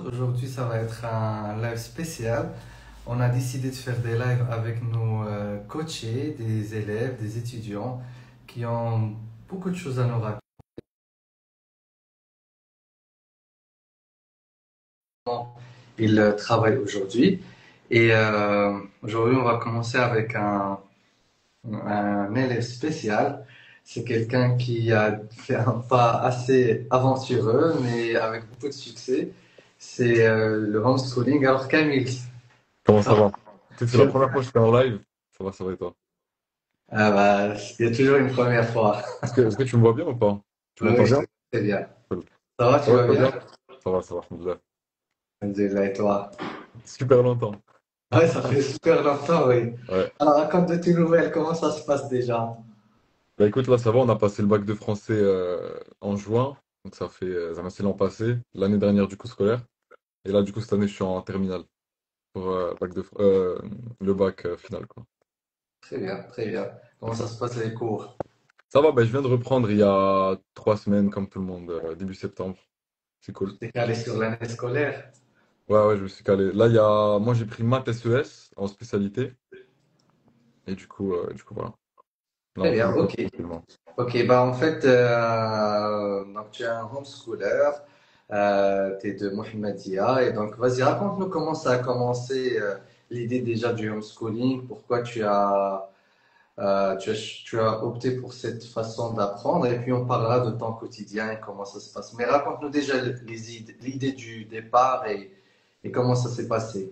Aujourd'hui, ça va être un live spécial. On a décidé de faire des lives avec nos coachés, des élèves, des étudiants qui ont beaucoup de choses à nous raconter. Ils travaillent aujourd'hui. Et aujourd'hui, on va commencer avec un élève spécial. C'est quelqu'un qui a fait un pas assez aventureux, mais avec beaucoup de succès. C'est le homeschooling. Alors, Camille, Comment ça ça va? Tu sais, c'est la va? première fois que je fais un live. Ça va et toi? Ah bah, il y a toujours une première fois. Est-ce que tu me vois bien ou pas? Tu Oui, m'entends je te bien? vois très bien. Cool. Ça va, Ça tu va, vas tu vas bien? bien? Ça va, alhamdoulilah. Alhamdulillah, et toi? Super longtemps. Ouais, ça fait super longtemps, oui. Ouais. Alors, raconte de tes nouvelles, comment ça se passe déjà? Bah écoute, là ça va, on a passé le bac de français en juin. Donc ça c'est l'an passé. L'année dernière du coup scolaire. Et là du coup cette année je suis en terminale pour le bac final quoi. Très bien, très bien. Comment ça se passe les cours? Ça va, bah, je viens de reprendre il y a 3 semaines comme tout le monde, début septembre. C'est Tu cool. t'es calé sur l'année scolaire? Ouais, je me suis calé. Moi j'ai pris maths SES en spécialité. Et du coup, voilà. Là, Très on fait bien, les cours ok. tranquillement. Ok, bah en fait, donc tu es un homeschooler, tu es de Mohammedia, et donc vas-y, raconte-nous comment ça a commencé, l'idée déjà du homeschooling, pourquoi tu as opté pour cette façon d'apprendre et puis on parlera de ton quotidien et comment ça se passe. Mais raconte-nous déjà l'idée du départ et comment ça s'est passé.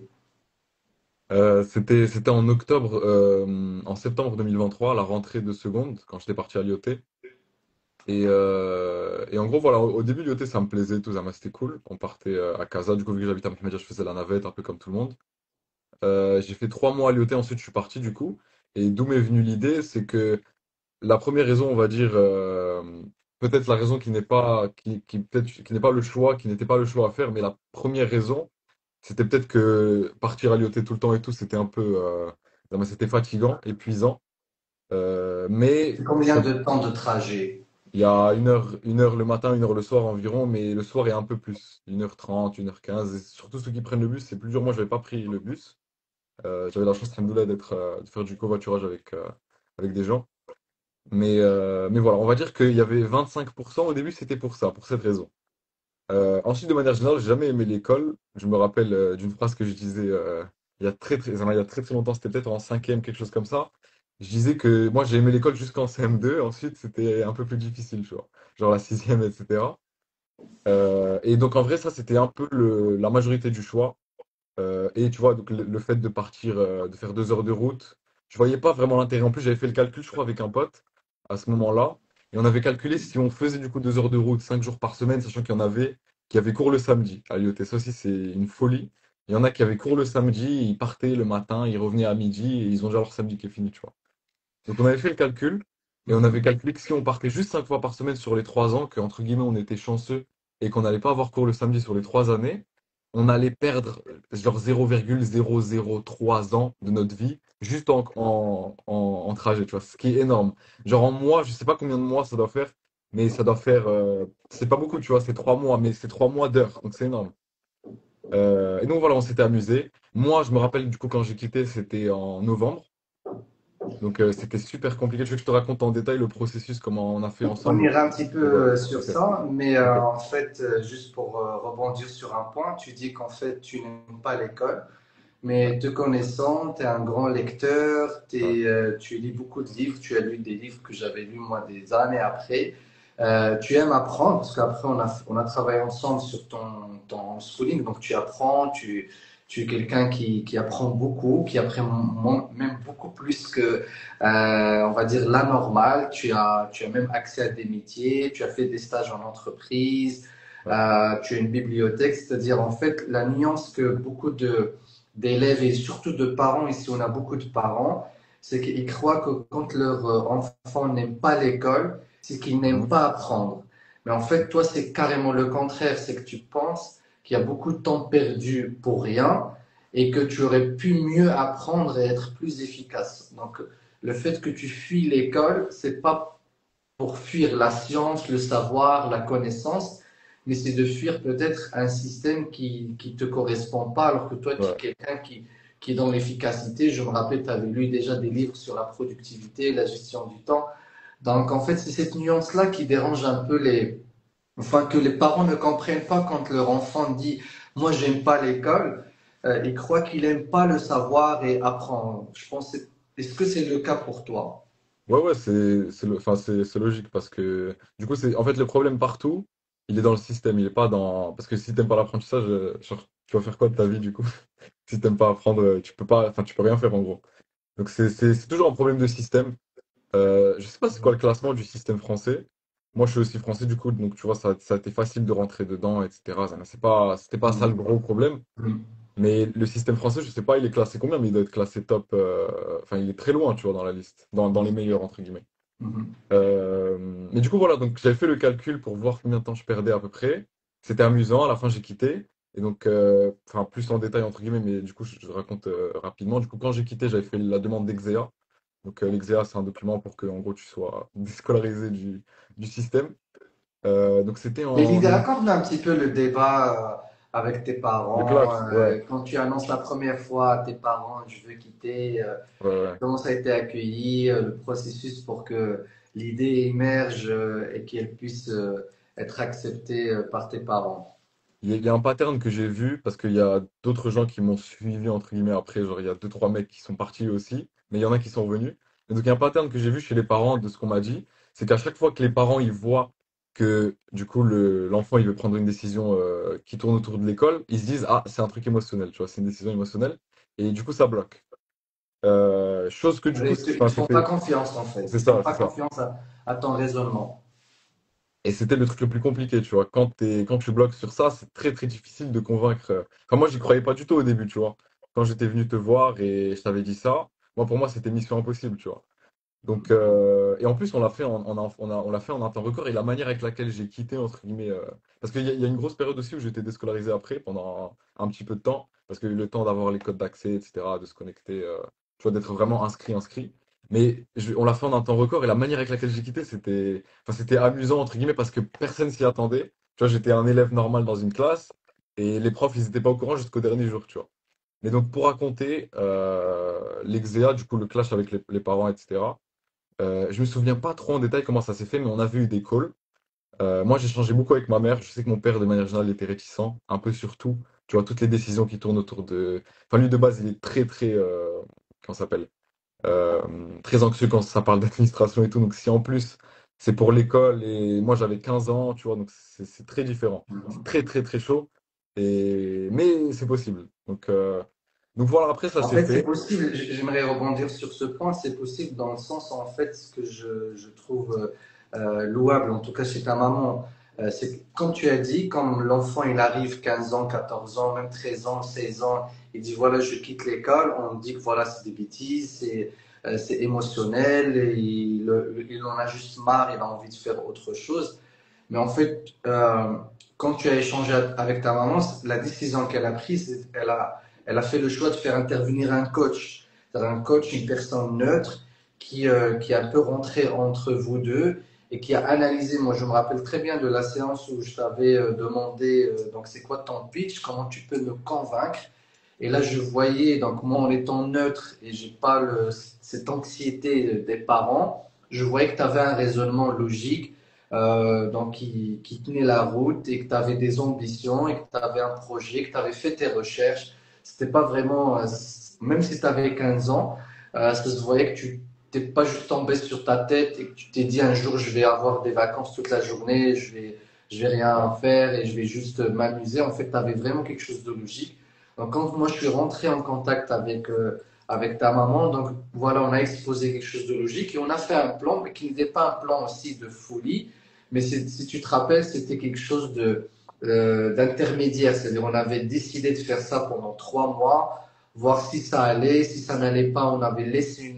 C'était en septembre 2023, à la rentrée de seconde, quand j'étais parti à l'IOT. Et en gros, voilà, au début, l'IOT, ça me plaisait, tout ça, mais c'était cool. On partait à Casa, du coup, vu que j'habite à Mohamedia, je faisais la navette, un peu comme tout le monde. J'ai fait 3 mois à l'IOT, ensuite je suis parti, du coup. Et d'où m'est venue l'idée, c'est que la première raison, on va dire, peut-être la raison qui n'est pas le choix, qui n'était pas le choix à faire, mais la première raison, c'était peut-être que partir à l'IoT tout le temps et tout, c'était un peu, non, mais c'était fatigant, épuisant. Mais C'est combien de temps de trajet? il y a une heure le matin, une heure le soir environ, mais le soir est un peu plus, 1h30, 1h15. Et surtout ceux qui prennent le bus, c'est plus dur. Moi, je n'avais pas pris le bus. J'avais la chance, alhamdoulilah, de faire du covoiturage avec des gens. Mais voilà, on va dire qu'il y avait 25% au début, c'était pour ça, pour cette raison. Ensuite, de manière générale, j'ai jamais aimé l'école. Je me rappelle d'une phrase que j'utilisais il y a très très longtemps, c'était peut-être en cinquième, quelque chose comme ça. Je disais que moi j'ai aimé l'école jusqu'en CM2, ensuite c'était un peu plus difficile, tu vois. Genre la sixième, etc. Et donc en vrai, ça c'était un peu la majorité du choix. Et tu vois, donc le fait de partir, de faire 2 heures de route, je voyais pas vraiment l'intérêt. En plus, j'avais fait le calcul, je crois, avec un pote à ce moment-là. Et on avait calculé si on faisait du coup 2 heures de route, 5 jours par semaine, sachant qu'il y en avait qui avaient cours le samedi. À l'IOT, ça aussi, c'est une folie. Il y en a qui avaient cours le samedi, ils partaient le matin, ils revenaient à midi et ils ont déjà leur samedi qui est fini, tu vois. Donc on avait fait le calcul et on avait calculé que si on partait juste 5 fois par semaine sur les 3 ans, qu'entre guillemets on était chanceux et qu'on n'allait pas avoir cours le samedi sur les 3 années, on allait perdre genre 0,003 ans de notre vie juste en trajet, tu vois, ce qui est énorme. Genre en mois, je sais pas combien de mois ça doit faire, mais ça doit faire, c'est pas beaucoup, tu vois, c'est 3 mois, mais c'est 3 mois d'heures, donc c'est énorme. Et donc voilà, on s'était amusé. Moi, je me rappelle du coup quand j'ai quitté, c'était en novembre. Donc c'était super compliqué. Tu veux que je te raconte en détail le processus, comment on a fait On ensemble ira un petit pour, peu sur ok, ça, mais ok. en fait, juste pour rebondir sur un point, tu dis qu'en fait, tu n'aimes pas l'école. Ouais, Mais te connaissant, tu es un grand lecteur, ouais, tu lis beaucoup de livres, tu as lu des livres que j'avais lus moi des années après. Tu aimes apprendre, parce qu'après on a travaillé ensemble sur ton schooling, donc tu apprends, tu es quelqu'un qui apprend beaucoup, qui apprend même beaucoup plus que, on va dire, la normale. Tu as même accès à des métiers, tu as fait des stages en entreprise, ouais. tu as une bibliothèque, c'est-à-dire en fait la nuance que beaucoup d'élèves et surtout de parents, ici on a beaucoup de parents, c'est qu'ils croient que quand leur enfant n'aime pas l'école, c'est qu'il n'aime Mhm, pas apprendre. Mais en fait, toi, c'est carrément le contraire, c'est que tu penses qu'il y a beaucoup de temps perdu pour rien et que tu aurais pu mieux apprendre et être plus efficace. Donc, le fait que tu fuis l'école, c'est pas pour fuir la science, le savoir, la connaissance, mais c'est de fuir peut-être un système qui te correspond pas, alors que toi, tu es Ouais. quelqu'un qui est dans l'efficacité. Je me rappelle, tu avais lu déjà des livres sur la productivité, la gestion du temps. Donc, en fait, c'est cette nuance-là qui dérange un peu enfin, que les parents ne comprennent pas quand leur enfant dit, moi, j'aime pas l'école. Ils croient qu'il aime pas le savoir et apprendre. Je pense, est-ce que c'est le cas pour toi? Ouais, ouais, enfin, c'est logique parce que du coup, en fait, le problème partout, il est dans le système, il est pas dans. Parce que si t'aimes pas l'apprentissage, genre, tu vas faire quoi de ta vie du coup? Si t'aimes pas apprendre, tu peux pas, enfin, tu peux rien faire en gros. Donc, c'est toujours un problème de système. Je sais pas c'est quoi le classement du système français. Moi, je suis aussi français du coup, donc tu vois, ça a été facile de rentrer dedans, etc. C'était pas ça le gros problème. Mhm. Mais le système français, je sais pas, il est classé combien, mais il doit être classé top. Enfin, il est très loin, tu vois, dans la liste, dans les meilleurs, entre guillemets. Mhm. Mais du coup, voilà, donc j'avais fait le calcul pour voir combien de temps je perdais à peu près. C'était amusant, à la fin, j'ai quitté. Et donc, enfin, plus en détail, entre guillemets, mais du coup, je raconte rapidement. Du coup, quand j'ai quitté, j'avais fait la demande d'Exea. Donc, l'Exea, c'est un document pour que, en gros, tu sois déscolarisé du système. Donc, c'était Mais en l'idée, raconte un petit peu le débat avec tes le parents. clash, ouais, Quand tu annonces la première fois à tes parents, je veux quitter, ouais, ouais. comment ça a été accueilli, le processus pour que l'idée émerge et qu'elle puisse être acceptée par tes parents. Il y a un pattern que j'ai vu parce qu'il y a d'autres gens qui m'ont suivi, entre guillemets, après. Genre, il y a deux, trois mecs qui sont partis aussi, mais il y en a qui sont revenus. Et donc, il y a un pattern que j'ai vu chez les parents de ce qu'on m'a dit, c'est qu'à chaque fois que les parents ils voient que du coup l'enfant il veut prendre une décision qui tourne autour de l'école, ils se disent ah c'est un truc émotionnel, tu vois, c'est une décision émotionnelle et du coup ça bloque. Chose que du coup Ils ne te font pas c'était confiance en fait. c'est Ils ne font ça, pas c'est ça. confiance à ton raisonnement. Et c'était le truc le plus compliqué, tu vois. Quand tu bloques sur ça, c'est très très difficile de convaincre. Enfin, moi, j'y croyais pas du tout au début, tu vois. Quand j'étais venu te voir et je t'avais dit ça, moi, pour moi, c'était mission impossible, tu vois. Donc, et en plus, on l'a fait on l'a fait en un temps record et la manière avec laquelle j'ai quitté, entre guillemets, parce qu'il y a une grosse période aussi où j'étais déscolarisé après pendant un petit peu de temps, parce que le temps d'avoir les codes d'accès, etc., de se connecter, tu vois, d'être vraiment inscrit. Mais on l'a fait en un temps record et la manière avec laquelle j'ai quitté, enfin, c'était amusant, entre guillemets, parce que personne s'y attendait. Tu vois, j'étais un élève normal dans une classe et les profs, ils n'étaient pas au courant jusqu'au dernier jour, tu vois. Mais donc, pour raconter l'Exea, du coup, le clash avec les parents, etc. Je me souviens pas trop en détail comment ça s'est fait, mais on avait eu des calls. Moi, j'ai changé beaucoup avec ma mère. Je sais que mon père, de manière générale, était réticent, un peu sur tout. Tu vois, toutes les décisions qui tournent autour de. Enfin, lui, de base, il est très, très. Comment ça s'appelle? Très anxieux quand ça parle d'administration et tout. Donc, si en plus, c'est pour l'école et moi, j'avais 15 ans, tu vois, donc c'est très différent. C'est très, très, très chaud. Mais c'est possible. Donc voilà, après, ça En s'est fait, c'est fait. possible, j'aimerais rebondir sur ce point, c'est possible dans le sens, en fait, ce que je trouve louable, en tout cas chez ta maman, c'est que, comme tu as dit, comme l'enfant, il arrive 15 ans, 14 ans, même 13 ans, 16 ans, il dit, voilà, je quitte l'école, on dit que voilà, c'est des bêtises, c'est émotionnel, et il en a juste marre, il a envie de faire autre chose. Mais en fait, quand tu as échangé avec ta maman, la décision qu'elle a prise, elle a fait le choix de faire intervenir un coach. C'est-à-dire un coach, une personne neutre qui a pu rentrer entre vous deux et qui a analysé. Moi, je me rappelle très bien de la séance où je t'avais demandé, donc c'est quoi ton pitch, comment tu peux me convaincre. Et là, je voyais, donc moi en étant neutre et j'ai pas cette anxiété des parents, je voyais que tu avais un raisonnement logique, donc qui tenait la route et que tu avais des ambitions et que tu avais un projet, que tu avais fait tes recherches. C'était pas vraiment, même si tu avais 15 ans, ça se voyait que tu t'es pas juste tombé sur ta tête et que tu t'es dit un jour je vais avoir des vacances toute la journée, je vais rien faire et je vais juste m'amuser. En fait, tu avais vraiment quelque chose de logique. Donc, quand moi je suis rentré en contact avec ta maman, donc voilà, on a exposé quelque chose de logique et on a fait un plan, mais qui n'était pas un plan aussi de folie, mais si tu te rappelles, c'était quelque chose d'intermédiaire. C'est-à-dire, on avait décidé de faire ça pendant 3 mois, voir si ça allait. Si ça n'allait pas, on avait laissé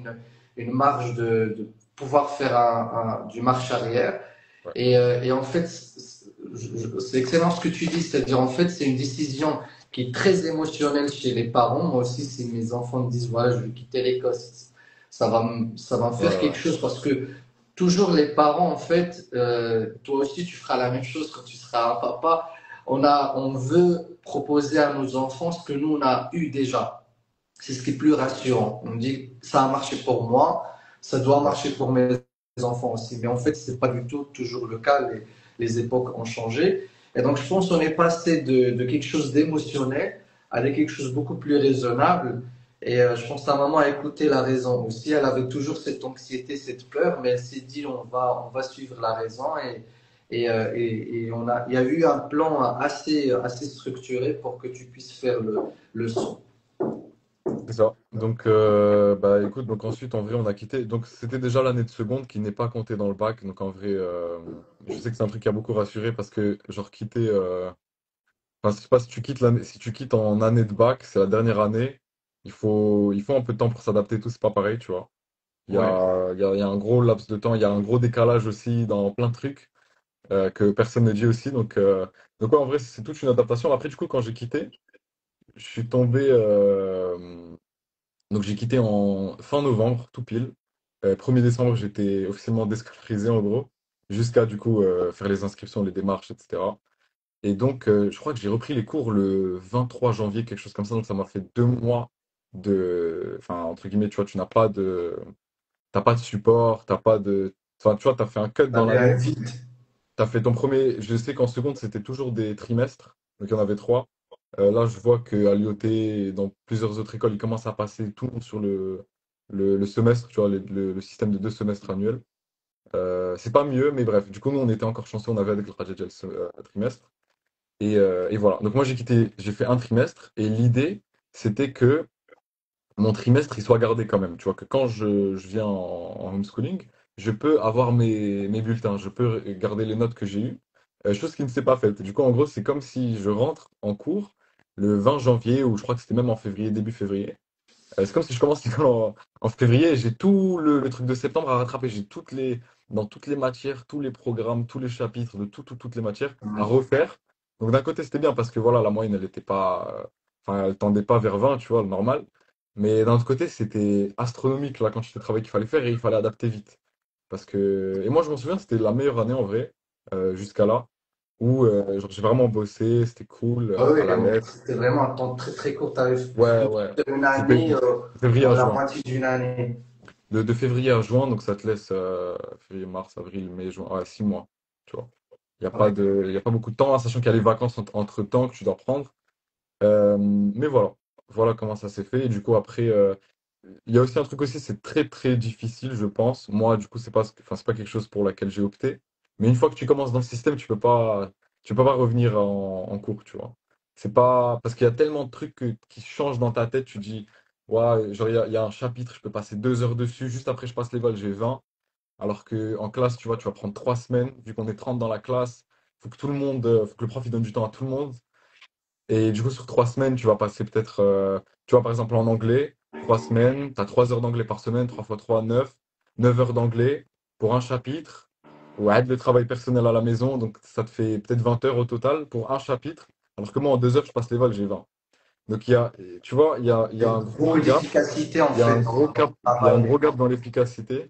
une marge de pouvoir faire du marche arrière. Ouais. Et en fait, c'est excellent ce que tu dis. C'est-à-dire, en fait, c'est une décision qui est très émotionnelle chez les parents. Moi aussi, si mes enfants me disent, voilà, je vais quitter l'Écosse, ça va me Ouais, faire quelque ouais. chose parce que toujours les parents, en fait, toi aussi, tu feras la même chose quand tu seras un papa. On veut proposer à nos enfants ce que nous, on a eu déjà. C'est ce qui est plus rassurant. On dit, ça a marché pour moi, ça doit Ouais, marcher pour mes enfants aussi. Mais en fait, c'est pas du tout toujours le cas. Les époques ont changé. Et donc, je pense qu'on est passé de quelque chose d'émotionnel à quelque chose de beaucoup plus raisonnable. Et je pense que ta maman a écouté la raison aussi. Elle avait toujours cette anxiété, cette peur, mais elle s'est dit on va suivre la raison. Il y a eu un plan assez structuré pour que tu puisses faire le son. c'est ça. Donc, bah écoute, donc ensuite, en vrai, on a quitté. Donc, c'était déjà l'année de seconde qui n'est pas comptée dans le bac. Donc, en vrai, je sais que c'est un truc qui a beaucoup rassuré parce que, genre, quitter. Enfin, je sais pas si tu quittes l'année, si tu quittes en année de bac, c'est la dernière année. Il faut un peu de temps pour s'adapter, et tout, c'est pas pareil, tu vois. Ouais. Il y a un gros laps de temps, il y a un gros décalage aussi dans plein de trucs que personne ne dit aussi. Donc ouais, en vrai, c'est toute une adaptation. Après, du coup, quand j'ai quitté, je suis tombé. Donc j'ai quitté en fin novembre, tout pile. 1er décembre, j'étais officiellement déscolarisé en gros, jusqu'à du coup faire les inscriptions, les démarches, etc. Et donc, je crois que j'ai repris les cours le 23 janvier, quelque chose comme ça. Donc, ça m'a fait 2 mois de. Enfin, entre guillemets, tu vois, tu n'as pas de. T'as pas de support, t'as pas de. Enfin, tu vois, t'as fait un cut Ça dans allait l'année. vite. T'as fait ton premier. Je sais qu'en seconde, c'était toujours des trimestres. Donc, il y en avait trois. Là, je vois qu'à l'IOT et dans plusieurs autres écoles, ils commencent à passer tout le monde sur le semestre, tu vois, le système de 2 semestres annuels. C'est pas mieux, mais bref. Du coup, nous, on était encore chanceux, on avait avec le Rajajel trimestre. Et voilà. Donc moi j'ai quitté, j'ai fait un trimestre et l'idée c'était que mon trimestre il soit gardé quand même. Tu vois que quand je viens en homeschooling, je peux avoir mes bulletins, je peux garder les notes que j'ai eues, chose qui ne s'est pas faite. Du coup en gros c'est comme si je rentre en cours le 20 janvier ou je crois que c'était même en février, début février. C'est comme si je commence l'école en février et j'ai tout le truc de septembre à rattraper. J'ai dans toutes les matières, tous les programmes, tous les chapitres de toutes les matières à refaire. Donc d'un côté, c'était bien parce que voilà, la moyenne, elle était pas, enfin, elle tendait pas vers 20, tu vois, le normal. Mais d'un autre côté, c'était astronomique là, quand c'était le travail qu'il fallait faire et il fallait adapter vite. Et moi, je m'en souviens, c'était la meilleure année en vrai, jusqu'à là, où genre, j'ai vraiment bossé, c'était cool, Ah oui, à la donc lettre. c'était vraiment un temps très très court. Tu avais Ouais, plutôt ouais. une C'était année, de février à la juin. moitié d'une année. De février à juin, donc ça te laisse février, mars, avril, mai, juin, ouais, 6 mois, tu vois. Ouais. Il y a pas beaucoup de temps, hein, sachant qu'il y a les vacances entre temps que tu dois prendre. Mais voilà, voilà comment ça s'est fait. Et du coup, après, il y a aussi un truc aussi, c'est très très difficile, je pense. Moi, du coup, enfin, c'est pas quelque chose pour laquelle j'ai opté. Mais une fois que tu commences dans le système, tu peux pas revenir en cours, tu vois. C'est pas parce qu'il y a tellement de trucs qui changent dans ta tête. Tu dis, ouais, genre il y a un chapitre, je peux passer 2 heures dessus. Juste après, je passe les vols, j'ai 20. Alors que en classe, tu vois, tu vas prendre 3 semaines. Vu qu'on est 30 dans la classe, faut que le prof il donne du temps à tout le monde. Et du coup, sur 3 semaines, tu vas passer peut-être, tu vois, par exemple, en anglais, 3 semaines, tu as 3 heures d'anglais par semaine, 3 fois 3, 9, 9 heures d'anglais pour un chapitre, ou aide le travail personnel à la maison, donc ça te fait peut-être 20 heures au total pour un chapitre, alors que moi, en 2 heures, je passe les vols, j'ai 20. Donc, tu vois, il y a un gros Beaucoup gap, d'efficacité en il y a un fait gros dans le gap, il y a un travail. gros gap dans l'efficacité,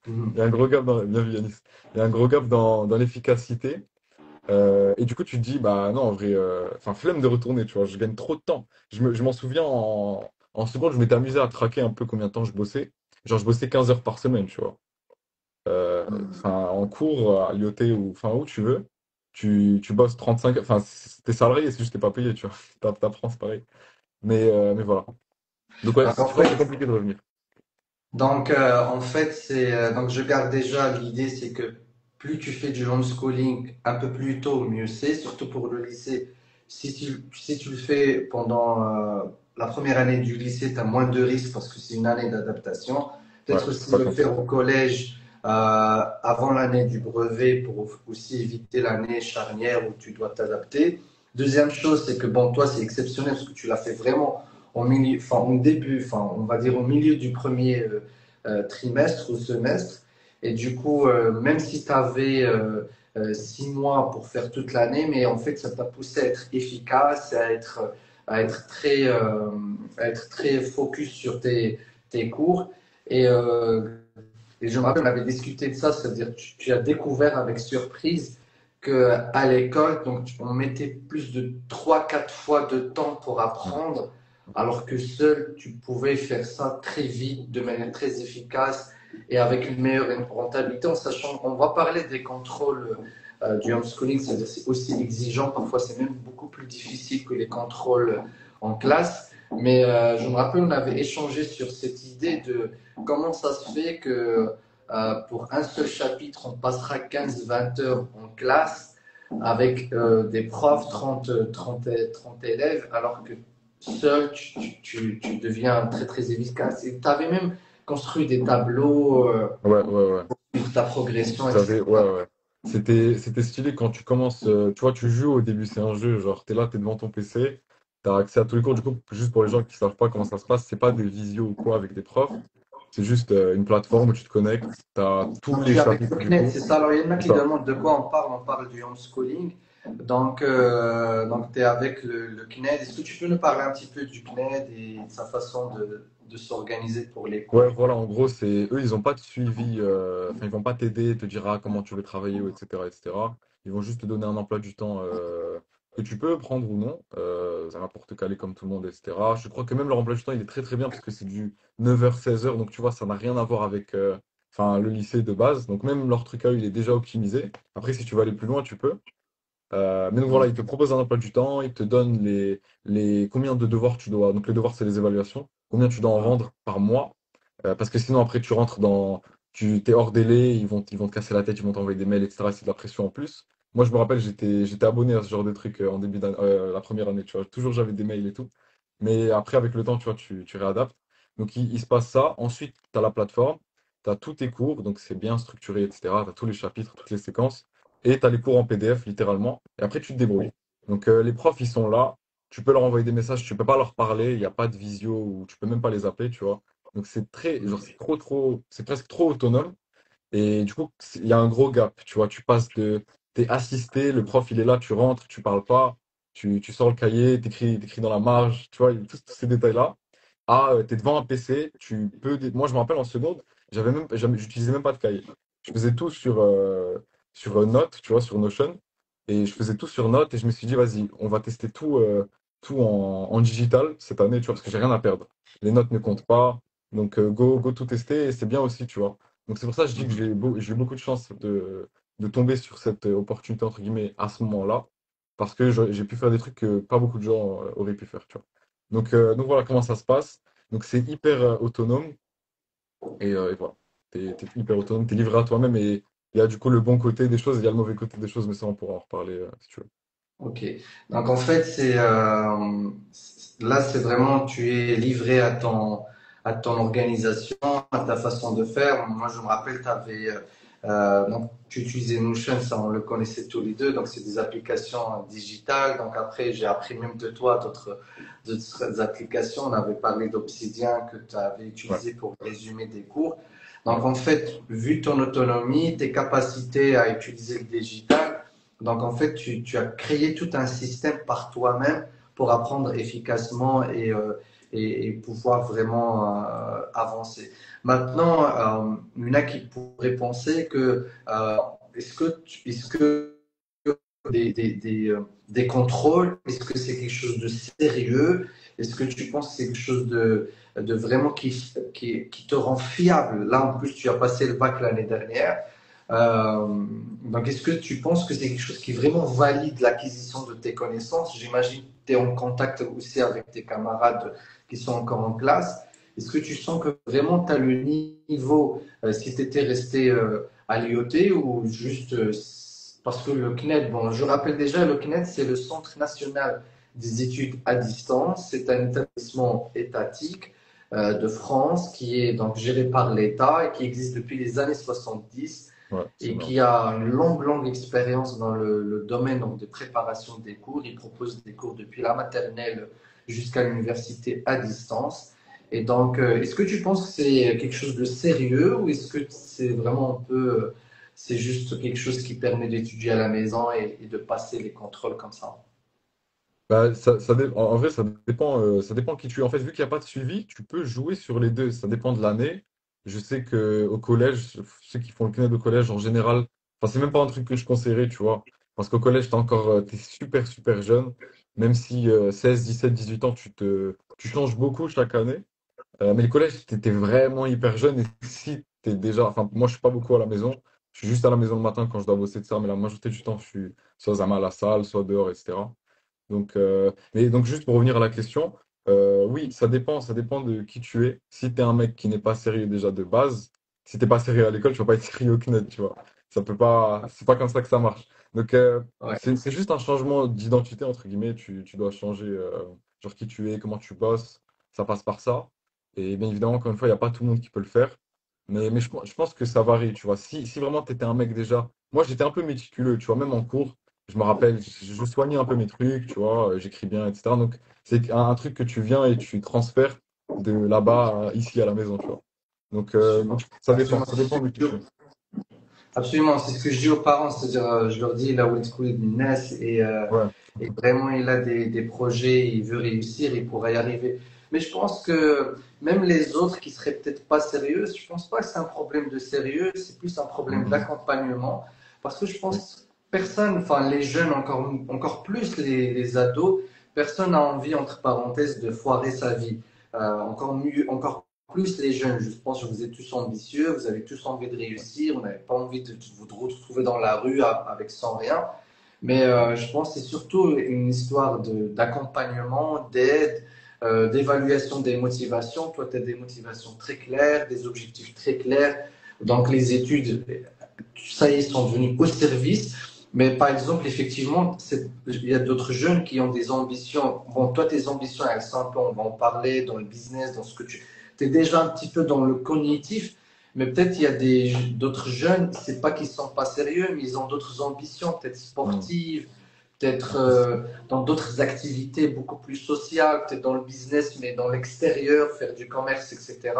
il y Mhm. a un gros gap dans, bien vu, Yanis. Il y a un gros gap dans l'efficacité. Et du coup, tu te dis, bah non, en vrai, enfin, flemme de retourner, tu vois, je gagne trop de temps. Je m'en souviens, en seconde, je m'étais amusé à traquer un peu combien de temps je bossais. Genre, je bossais 15 heures par semaine, tu vois. Enfin, en cours, à l'IOT ou enfin, où tu veux, tu bosses 35 enfin, t'es salarié, c'est juste que t'es pas payé, tu vois. T'apprends, c'est pareil. Mais voilà. Donc, ouais, Donc, en je pense que c'est fait, compliqué de revenir. En fait, donc je garde déjà l'idée, c'est que plus tu fais du homeschooling un peu plus tôt, mieux c'est, surtout pour le lycée. Si tu le fais pendant la première année du lycée, tu as moins de risques parce que c'est une année d'adaptation. Ouais, Peut-être c'est aussi pas le comme ça. faire au collège avant l'année du brevet pour aussi éviter l'année charnière où tu dois t'adapter. Deuxième chose, c'est que bon, toi, c'est exceptionnel parce que tu l'as fait vraiment au milieu, enfin, au début, enfin, on va dire au milieu du premier trimestre ou semestre. Et du coup, même si tu avais 6 mois pour faire toute l'année, mais en fait, ça t'a poussé à être efficace, à être à être très focus sur tes cours. Et Et je me rappelle, on avait discuté de ça, c'est-à-dire tu as découvert avec surprise que à l'école, donc on mettait plus de trois, quatre fois de temps pour Ouais, apprendre, alors que seul tu pouvais faire ça très vite, de manière très efficace et avec une meilleure rentabilité, en sachant qu'on va parler des contrôles du homeschooling, c'est-à-dire c'est aussi exigeant, parfois c'est même beaucoup plus difficile que les contrôles en classe. Mais je me rappelle, on avait échangé sur cette idée de comment ça se fait que pour un seul chapitre, on passera 15-20 heures en classe avec des profs, 30 élèves, alors que seul, tu deviens très, très efficace. Et tu avais même construit des tableaux ouais, ouais, ouais. pour ta progression, J'avais, ouais, etc. ouais. C'était stylé quand tu commences, tu vois, tu joues au début, c'est un jeu, genre, t'es là, t'es devant ton PC, t'as accès à tous les cours, du coup, juste pour les gens qui savent pas comment ça se passe, c'est pas des visios ou quoi avec des profs, c'est juste une plateforme où tu te connectes, t'as tous Donc, les tu es avec le chapitres du CNED, cours, c'est ça. Alors, il y en a c'est qui ça. demandent de quoi on parle du homeschooling. Donc tu es avec le CNED. Est-ce que tu peux nous parler un petit peu du CNED et de sa façon de s'organiser pour les Ouais, cours? voilà, en gros, c'est eux, ils ont pas de suivi, enfin, ils vont pas t'aider, te dire ah, comment tu veux travailler, ou etc., etc. Ils vont juste te donner un emploi du temps que tu peux prendre ou non. Ça va pour te caler comme tout le monde, etc. Je crois que même leur emploi du temps, il est très très bien parce que c'est du 9h 16h, donc tu vois, ça n'a rien à voir avec enfin, le lycée de base. Donc même leur truc à eux, il est déjà optimisé. Après, si tu veux aller plus loin, tu peux. Mais donc voilà, ils te proposent un emploi du temps, ils te donnent combien de devoirs tu dois. Donc les devoirs, c'est les évaluations. Combien tu dois en rendre par mois. Parce que sinon, après, tu rentres dans. Tu t'es hors délai, ils vont te casser la tête, ils vont t'envoyer des mails, etc. C'est de la pression en plus. Moi, je me rappelle, j'étais abonné à ce genre de truc en début d'année, la première année, tu vois. Toujours, j'avais des mails et tout. Mais après, avec le temps, tu vois, tu réadaptes. Donc, il se passe ça. Ensuite, tu as la plateforme, tu as tous tes cours, donc c'est bien structuré, etc. Tu as tous les chapitres, toutes les séquences. Et tu as les cours en PDF, littéralement. Et après, tu te débrouilles. Donc, les profs, ils sont là. Tu peux leur envoyer des messages, tu peux pas leur parler. Il n'y a pas de visio ou tu peux même pas les appeler, tu vois. Donc c'est très, genre c'est trop, c'est presque trop autonome. Et du coup, il y a un gros gap, tu vois. Tu passes t'es assisté, le prof il est là, tu rentres, tu parles pas, tu sors le cahier, t'écris dans la marge, tu vois, tous ces détails-là. Ah, t'es devant un PC, moi je me rappelle en seconde, j'utilisais même pas de cahier. Je faisais tout sur Note, tu vois, sur Notion. Et je faisais tout sur Note et je me suis dit, vas-y, on va tester tout en digital cette année, tu vois, parce que j'ai rien à perdre. Les notes ne comptent pas. Donc, go tout tester et c'est bien aussi, tu vois. Donc, c'est pour ça que je dis que j'ai eu beaucoup de chance de tomber sur cette opportunité, entre guillemets, à ce moment-là. Parce que j'ai pu faire des trucs que pas beaucoup de gens auraient pu faire, tu vois. Donc voilà comment ça se passe. Donc, c'est hyper autonome et voilà. T'es hyper autonome, t'es livré à toi-même et il y a du coup le bon côté des choses et il y a le mauvais côté des choses, mais ça, on pourra en reparler si tu veux. Ok. Donc, en fait, là, c'est vraiment, tu es livré à ton organisation, à ta façon de faire. Moi, je me rappelle, donc, tu utilisais Notion, ça, on le connaissait tous les deux. Donc, c'est des applications digitales. Donc, après, j'ai appris même de toi d'autres applications. On avait parlé d'Obsidian que tu avais Ouais, utilisé pour résumer des cours. Donc, ouais, en fait, vu ton autonomie, tes capacités à utiliser le digital, donc, en fait, tu as créé tout un système par toi-même pour apprendre efficacement et pouvoir vraiment avancer. Maintenant, il y en a qui pourraient penser que est-ce que des contrôles, est-ce que c'est quelque chose de sérieux? Est-ce que tu penses que c'est quelque chose de vraiment qui te rend fiable? Là, en plus, tu as passé le bac l'année dernière. Donc, est-ce que tu penses que c'est quelque chose qui vraiment valide l'acquisition de tes connaissances? J'imagine que tu es en contact aussi avec tes camarades qui sont encore en classe. Est-ce que tu sens que vraiment tu as le niveau, si tu étais resté à l'IoT ou juste parce que le CNED, bon, je rappelle déjà, le CNED, c'est le Centre national des études à distance. C'est un établissement étatique de France qui est donc géré par l'État et qui existe depuis les années 70 ouais, c'est et bien. qui a une longue expérience dans le domaine donc, de préparation des cours. Il propose des cours depuis la maternelle jusqu'à l'université à distance. Et donc, est-ce que tu penses que c'est quelque chose de sérieux ou est-ce que c'est vraiment un peu, c'est juste quelque chose qui permet d'étudier à la maison et de passer les contrôles comme ça? Bah, en vrai, ça dépend qui tu es. En fait, vu qu'il n'y a pas de suivi, tu peux jouer sur les deux. Ça dépend de l'année. Je sais que au collège, ceux qui font le CNED au collège, en général, enfin, c'est même pas un truc que je conseillerais, tu vois. Parce qu'au collège, t'es super, super jeune. Même si 16, 17, 18 ans, tu changes beaucoup chaque année. Mais le collège, t'étais vraiment hyper jeune. Et si t'es déjà, enfin, moi, je suis pas beaucoup à la maison. Je suis juste à la maison le matin quand je dois bosser de ça. Mais la majorité du temps, je suis soit à la salle, soit dehors, etc. Donc juste pour revenir à la question, oui, ça dépend de qui tu es. Si tu es un mec qui n'est pas sérieux déjà de base, si t'es pas sérieux à l'école, tu vas pas être sérieux au CNED, tu vois. Ça peut pas, c'est pas comme ça que ça marche. Donc Ouais. c'est juste un changement d'identité entre guillemets. Tu dois changer genre qui tu es, comment tu bosses. Ça passe par ça. Et bien évidemment, encore une fois, il n'y a pas tout le monde qui peut le faire. Mais je pense que ça varie, tu vois. Si vraiment tu étais un mec déjà. Moi, j'étais un peu méticuleux, tu vois, même en cours. Je me rappelle, je soignais un peu mes trucs, tu vois, j'écris bien, etc. Donc, c'est un truc que tu viens et tu transfères de là-bas ici à la maison, tu vois. Donc, Absolument. Absolument. ça dépend de qui tu es. Absolument, c'est ce que je dis aux parents, c'est-à-dire, je leur dis, là où est Ness Ouais. et vraiment il a des projets, il veut réussir, il pourra y arriver. Mais je pense que même les autres qui seraient peut-être pas sérieux, je pense pas que c'est un problème de sérieux, c'est plus un problème Mhm. d'accompagnement. Parce que je Oui. pense personne, enfin les jeunes encore plus les ados, personne n'a envie, entre parenthèses, de foirer sa vie. Encore mieux, encore plus les jeunes. Je pense que vous êtes tous ambitieux, vous avez tous envie de réussir, vous n'avez pas envie de vous retrouver dans la rue avec sans rien. Mais je pense que c'est surtout une histoire d'accompagnement, d'aide, d'évaluation des motivations. Toi, tu as des motivations très claires, des objectifs très clairs. Donc, les études, ça y est, sont devenues au service. Mais par exemple, effectivement, il y a d'autres jeunes qui ont des ambitions. Bon, toi, tes ambitions, elles sont un peu, on va en parler, dans le business, dans ce que tu... Tu es déjà un petit peu dans le cognitif, mais peut-être il y a d'autres jeunes, c'est pas qu'ils sont pas sérieux, mais ils ont d'autres ambitions, peut-être Mhm. sportives, peut-être Après, dans d'autres activités beaucoup plus sociales, peut-être dans le business, mais dans l'extérieur, faire du commerce, etc.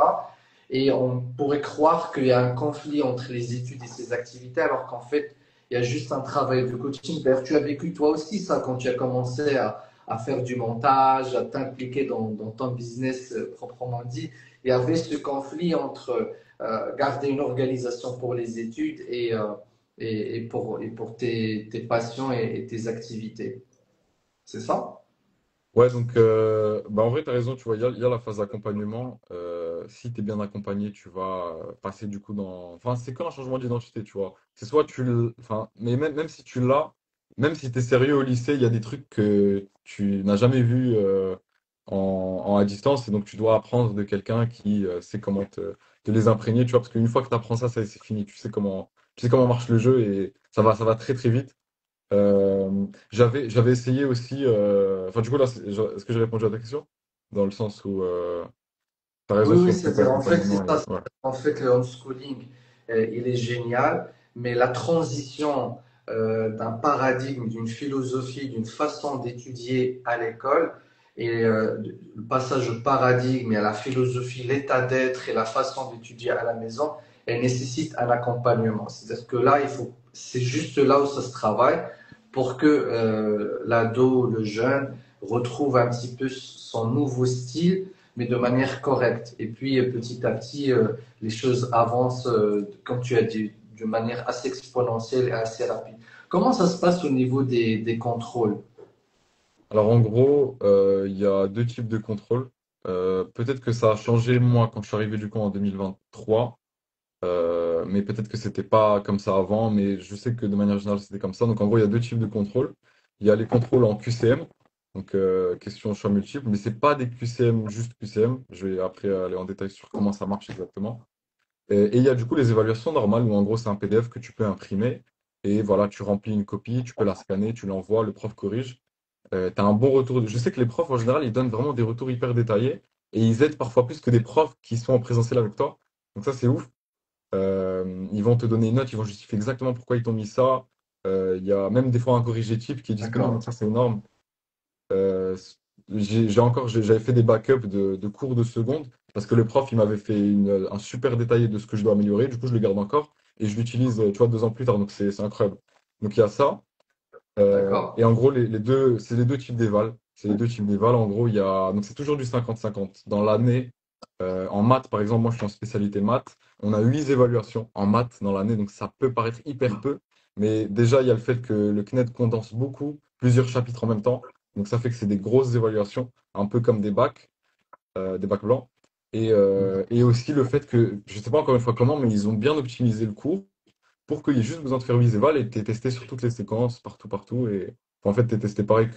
Et on pourrait croire qu'il y a un conflit entre les études et ces activités, alors qu'en fait, il y a juste un travail de coaching. D'ailleurs, tu as vécu toi aussi ça quand tu as commencé à faire du montage, à t'impliquer dans ton business proprement dit. Il y avait ce conflit entre garder une organisation pour les études et pour tes passions et tes activités. C'est ça? ouais, donc bah en vrai, tu as raison, tu vois, il y a la phase d'accompagnement. Si tu es bien accompagné, tu vas passer du coup dans. Enfin, c'est comme un changement d'identité, tu vois. C'est soit Enfin, mais même si tu l'as, même si tu es sérieux au lycée, il y a des trucs que tu n'as jamais vus à distance, et donc tu dois apprendre de quelqu'un qui sait comment te les imprégner, tu vois, parce qu'une fois que tu apprends ça, c'est fini. Tu sais comment marche le jeu et ça va très très vite. J'avais essayé aussi. Enfin, du coup, là, est-ce que j'ai répondu à ta question? Dans le sens où tu as Oui, raison sur oui, le truc c'est-à-dire, en fait, c'est accompagnement. ça. Ouais. En fait, le homeschooling, il est génial, mais la transition d'un paradigme, d'une philosophie, d'une façon d'étudier à l'école, et le passage au paradigme et à la philosophie, l'état d'être et la façon d'étudier à la maison, elle nécessite un accompagnement. C'est-à-dire que là, c'est juste là où ça se travaille pour que l'ado, le jeune, retrouve un petit peu son nouveau style mais de manière correcte. Et puis petit à petit, les choses avancent, comme tu as dit, de manière assez exponentielle et assez rapide. Comment ça se passe au niveau des contrôles? Alors, en gros, il y a deux types de contrôle. Peut-être que ça a changé, moi, quand je suis arrivé du coup en 2023. Mais peut-être que c'était pas comme ça avant. Mais je sais que de manière générale, c'était comme ça. Donc, en gros, il y a deux types de contrôles. Il y a les contrôles en QCM. Donc, question choix multiple. Mais c'est pas des QCM, juste QCM. Je vais après aller en détail sur comment ça marche exactement. Et il y a du coup les évaluations normales où en gros c'est un PDF que tu peux imprimer et voilà, tu remplis une copie, tu peux la scanner, tu l'envoies, le prof corrige. Tu as un bon retour. Je sais que les profs en général ils donnent vraiment des retours hyper détaillés et ils aident parfois plus que des profs qui sont en présentiel avec toi. Donc ça c'est ouf. Ils vont te donner une note, ils vont justifier exactement pourquoi ils t'ont mis ça. Il y a même des fois un corrigé-type qui est disponible, donc D'accord. ça c'est énorme. Euh, j'avais fait des backups de cours de seconde parce que le prof, il m'avait fait un super détaillé de ce que je dois améliorer. Du coup, je le garde encore et je l'utilise, tu vois, 2 ans plus tard. Donc, c'est incroyable. Donc, il y a ça. Et D'accord. en gros, c'est les deux types d'éval. C'est les deux types d'éval. En gros, il y a, donc c'est toujours du 50-50. Dans l'année, En maths, par exemple, moi je suis en spécialité maths. On a 8 évaluations en maths dans l'année, donc ça peut paraître hyper peu. Mais déjà, il y a le fait que le CNED condense beaucoup, plusieurs chapitres en même temps. Donc ça fait que c'est des grosses évaluations, un peu comme des bacs blancs. Et aussi le fait que, je ne sais pas encore une fois comment, mais ils ont bien optimisé le cours pour qu'il y ait juste besoin de faire 8 évals et tu es testé sur toutes les séquences, partout, partout. Et enfin, en fait, tu es testé pareil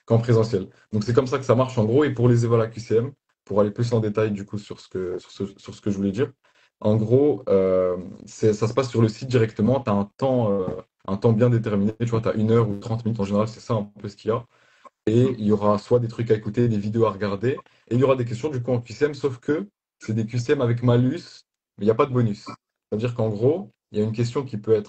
qu'en présentiel. Donc c'est comme ça que ça marche en gros. Et pour les évals à QCM, pour aller plus en détail du coup sur ce que je voulais dire, en gros, ça se passe sur le site directement. Tu as un temps bien déterminé. Tu vois, tu as 1 heure ou 30 minutes en général, c'est ça un peu ce qu'il y a. Et il y aura soit des trucs à écouter, des vidéos à regarder, et il y aura des questions du coup en QCM, sauf que c'est des QCM avec malus, mais il n'y a pas de bonus. C'est-à-dire qu'en gros, il y a une question qui peut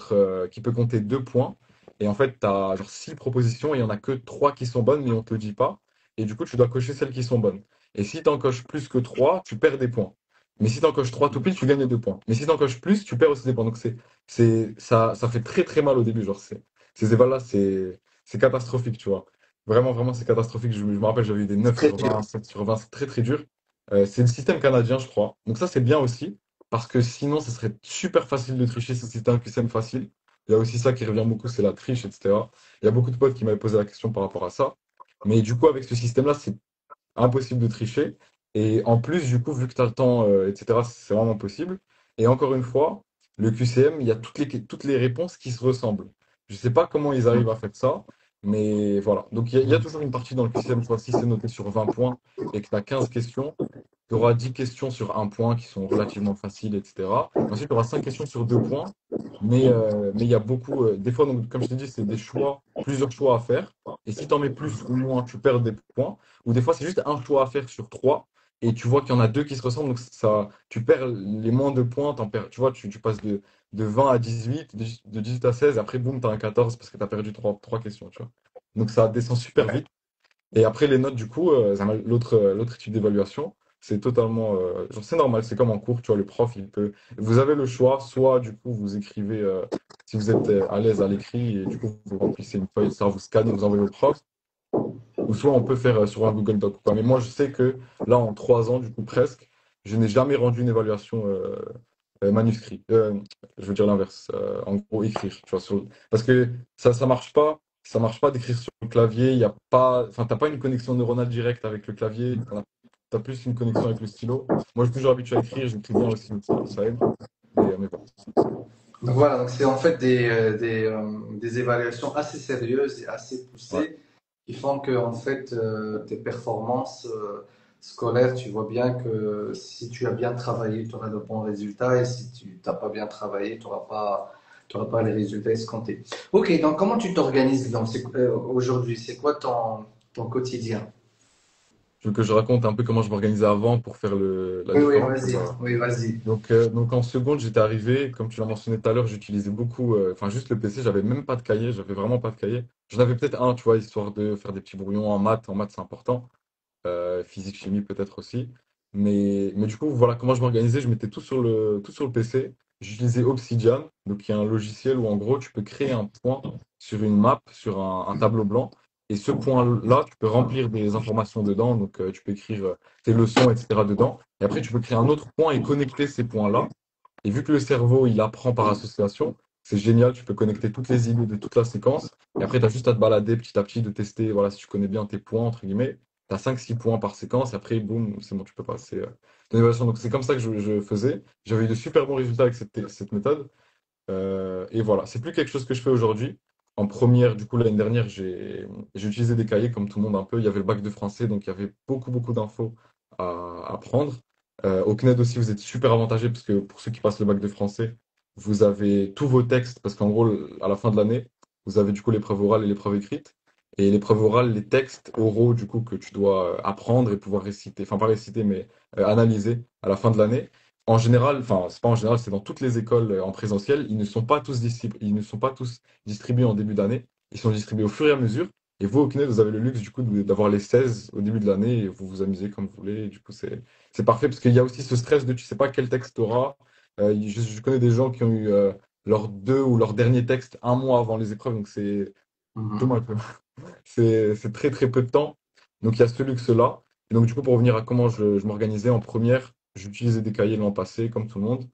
compter 2 points, et en fait, tu as genre 6 propositions, et il n'y en a que 3 qui sont bonnes, mais on ne te le dit pas, et du coup, tu dois cocher celles qui sont bonnes. Et si tu en coches plus que 3, tu perds des points. Mais si tu en coches 3 tout pile, tu gagnes les 2 points. Mais si tu en coches plus, tu perds aussi des points. Donc ça fait très très mal au début. Genre, ces évals-là, c'est catastrophique, tu vois. Vraiment, vraiment, c'est catastrophique. Je me rappelle, j'avais eu des C'est 9 très sur dur. 20, 7 sur 20, c'est très très dur. C'est le système canadien, je crois. Donc ça, c'est bien aussi, parce que sinon, ce serait super facile de tricher si c'était un QCM facile. Il y a aussi ça qui revient beaucoup, c'est la triche, etc. Il y a beaucoup de potes qui m'avaient posé la question par rapport à ça. Mais du coup, avec ce système-là, c'est impossible de tricher. Et en plus, du coup, vu que tu as le temps, etc., c'est vraiment possible. Et encore une fois, le QCM, il y a toutes les réponses qui se ressemblent. Je ne sais pas comment ils arrivent à faire ça, mais voilà. Donc, il y a toujours une partie dans le QCM, soit si c'est noté sur 20 points et que tu as 15 questions, tu auras 10 questions sur 1 point qui sont relativement faciles, etc. Ensuite, tu auras 5 questions sur 2 points. Mais il y a beaucoup, des fois, donc, comme je t'ai dit, c'est des choix, plusieurs choix à faire. Et si tu en mets plus ou moins, tu perds des points. Ou des fois, c'est juste un choix à faire sur 3 et tu vois qu'il y en a 2 qui se ressemblent. Donc, ça, tu perds les moins de points. Tu vois, tu passes de 20 à 18, de 18 à 16. Après, boum, tu as un 14 parce que tu as perdu trois questions. Tu vois. Donc, ça descend super vite. Et après, les notes, du coup, l'autre étude d'évaluation, c'est totalement. Genre, c'est normal, c'est comme en cours. Tu vois, le prof, il peut. Vous avez le choix, soit, du coup, vous écrivez, si vous êtes à l'aise à l'écrit, et du coup, vous remplissez une feuille, ça, vous scannez, vous envoyez au prof. Ou soit on peut faire sur un Google Doc ou pas. Mais moi, je sais que là, en 3 ans, du coup, presque, je n'ai jamais rendu une évaluation manuscrit. Je veux dire l'inverse. En gros, écrire. Tu vois, parce que ça marche pas. Ça marche pas d'écrire sur le clavier. Il y a pas, enfin, t'as pas une connexion neuronale directe avec le clavier. T'as plus une connexion avec le stylo. Moi, je suis toujours habitué à écrire. J'écris bien aussi, donc ça aide. Mais bon. Donc voilà, donc c'est en fait des évaluations assez sérieuses et assez Ouais. poussées qui font que en fait tes performances scolaires, tu vois bien que si tu as bien travaillé, tu auras de bons résultats et si tu n'as pas bien travaillé, t'auras pas les résultats escomptés. Ok, donc comment tu t'organises donc, aujourd'hui? C'est quoi ton quotidien? Je veux que je raconte un peu comment je m'organisais avant pour faire la Oui, oui, différence. vas-y, oui, vas-y. Donc en seconde, j'étais arrivé, comme tu l'as mentionné tout à l'heure, j'utilisais beaucoup, enfin juste le PC, j'avais même pas de cahier, j'avais vraiment pas de cahier. J'en avais peut-être un, tu vois, histoire de faire des petits brouillons en maths c'est important. Physique, chimie peut-être aussi. Mais du coup, voilà comment je m'organisais, je mettais tout sur le PC. J'utilisais Obsidian, donc qui est un logiciel où en gros tu peux créer un point sur une map, sur un tableau blanc. Et ce point-là, tu peux remplir des informations dedans, donc tu peux écrire tes leçons, etc. dedans. Et après, tu peux créer un autre point et connecter ces points-là. Et vu que le cerveau, il apprend par association, c'est génial, tu peux connecter toutes les idées de toute la séquence. Et après, tu as juste à te balader petit à petit, de tester, voilà, si tu connais bien tes points, entre guillemets. Tu as 5-6 points par séquence, et après, boum, c'est bon, tu peux passer ton évaluation. Donc, c'est comme ça que je faisais. J'avais eu de super bons résultats avec cette méthode. Et voilà, c'est plus quelque chose que je fais aujourd'hui. En première, du coup, l'année dernière, j'ai utilisé des cahiers comme tout le monde un peu. Il y avait le bac de français, donc il y avait beaucoup, beaucoup d'infos à prendre. Au CNED aussi, vous êtes super avantagé parce que pour ceux qui passent le bac de français, vous avez tous vos textes parce qu'en gros, à la fin de l'année, vous avez du coup l'épreuve orale et l'épreuve écrite. Et l'épreuve orale, les textes oraux, du coup, que tu dois apprendre et pouvoir réciter, enfin pas réciter, mais analyser à la fin de l'année. En général, enfin, c'est pas en général, c'est dans toutes les écoles en présentiel, ils ne sont pas tous distribués en début d'année, ils sont distribués au fur et à mesure. Et vous, au CNED, vous avez le luxe du coup d'avoir les 16 au début de l'année et vous vous amusez comme vous voulez. Et du coup, c'est parfait parce qu'il y a aussi ce stress de tu sais pas quel texte tu auras. Je connais des gens qui ont eu leur deux ou leur dernier texte 1 mois avant les épreuves, donc c'est Mhm. dommage. C'est très très peu de temps. Donc il y a ce luxe-là. Et donc, du coup, pour revenir à comment je m'organisais en première, j'utilisais des cahiers l'an passé, comme tout le monde.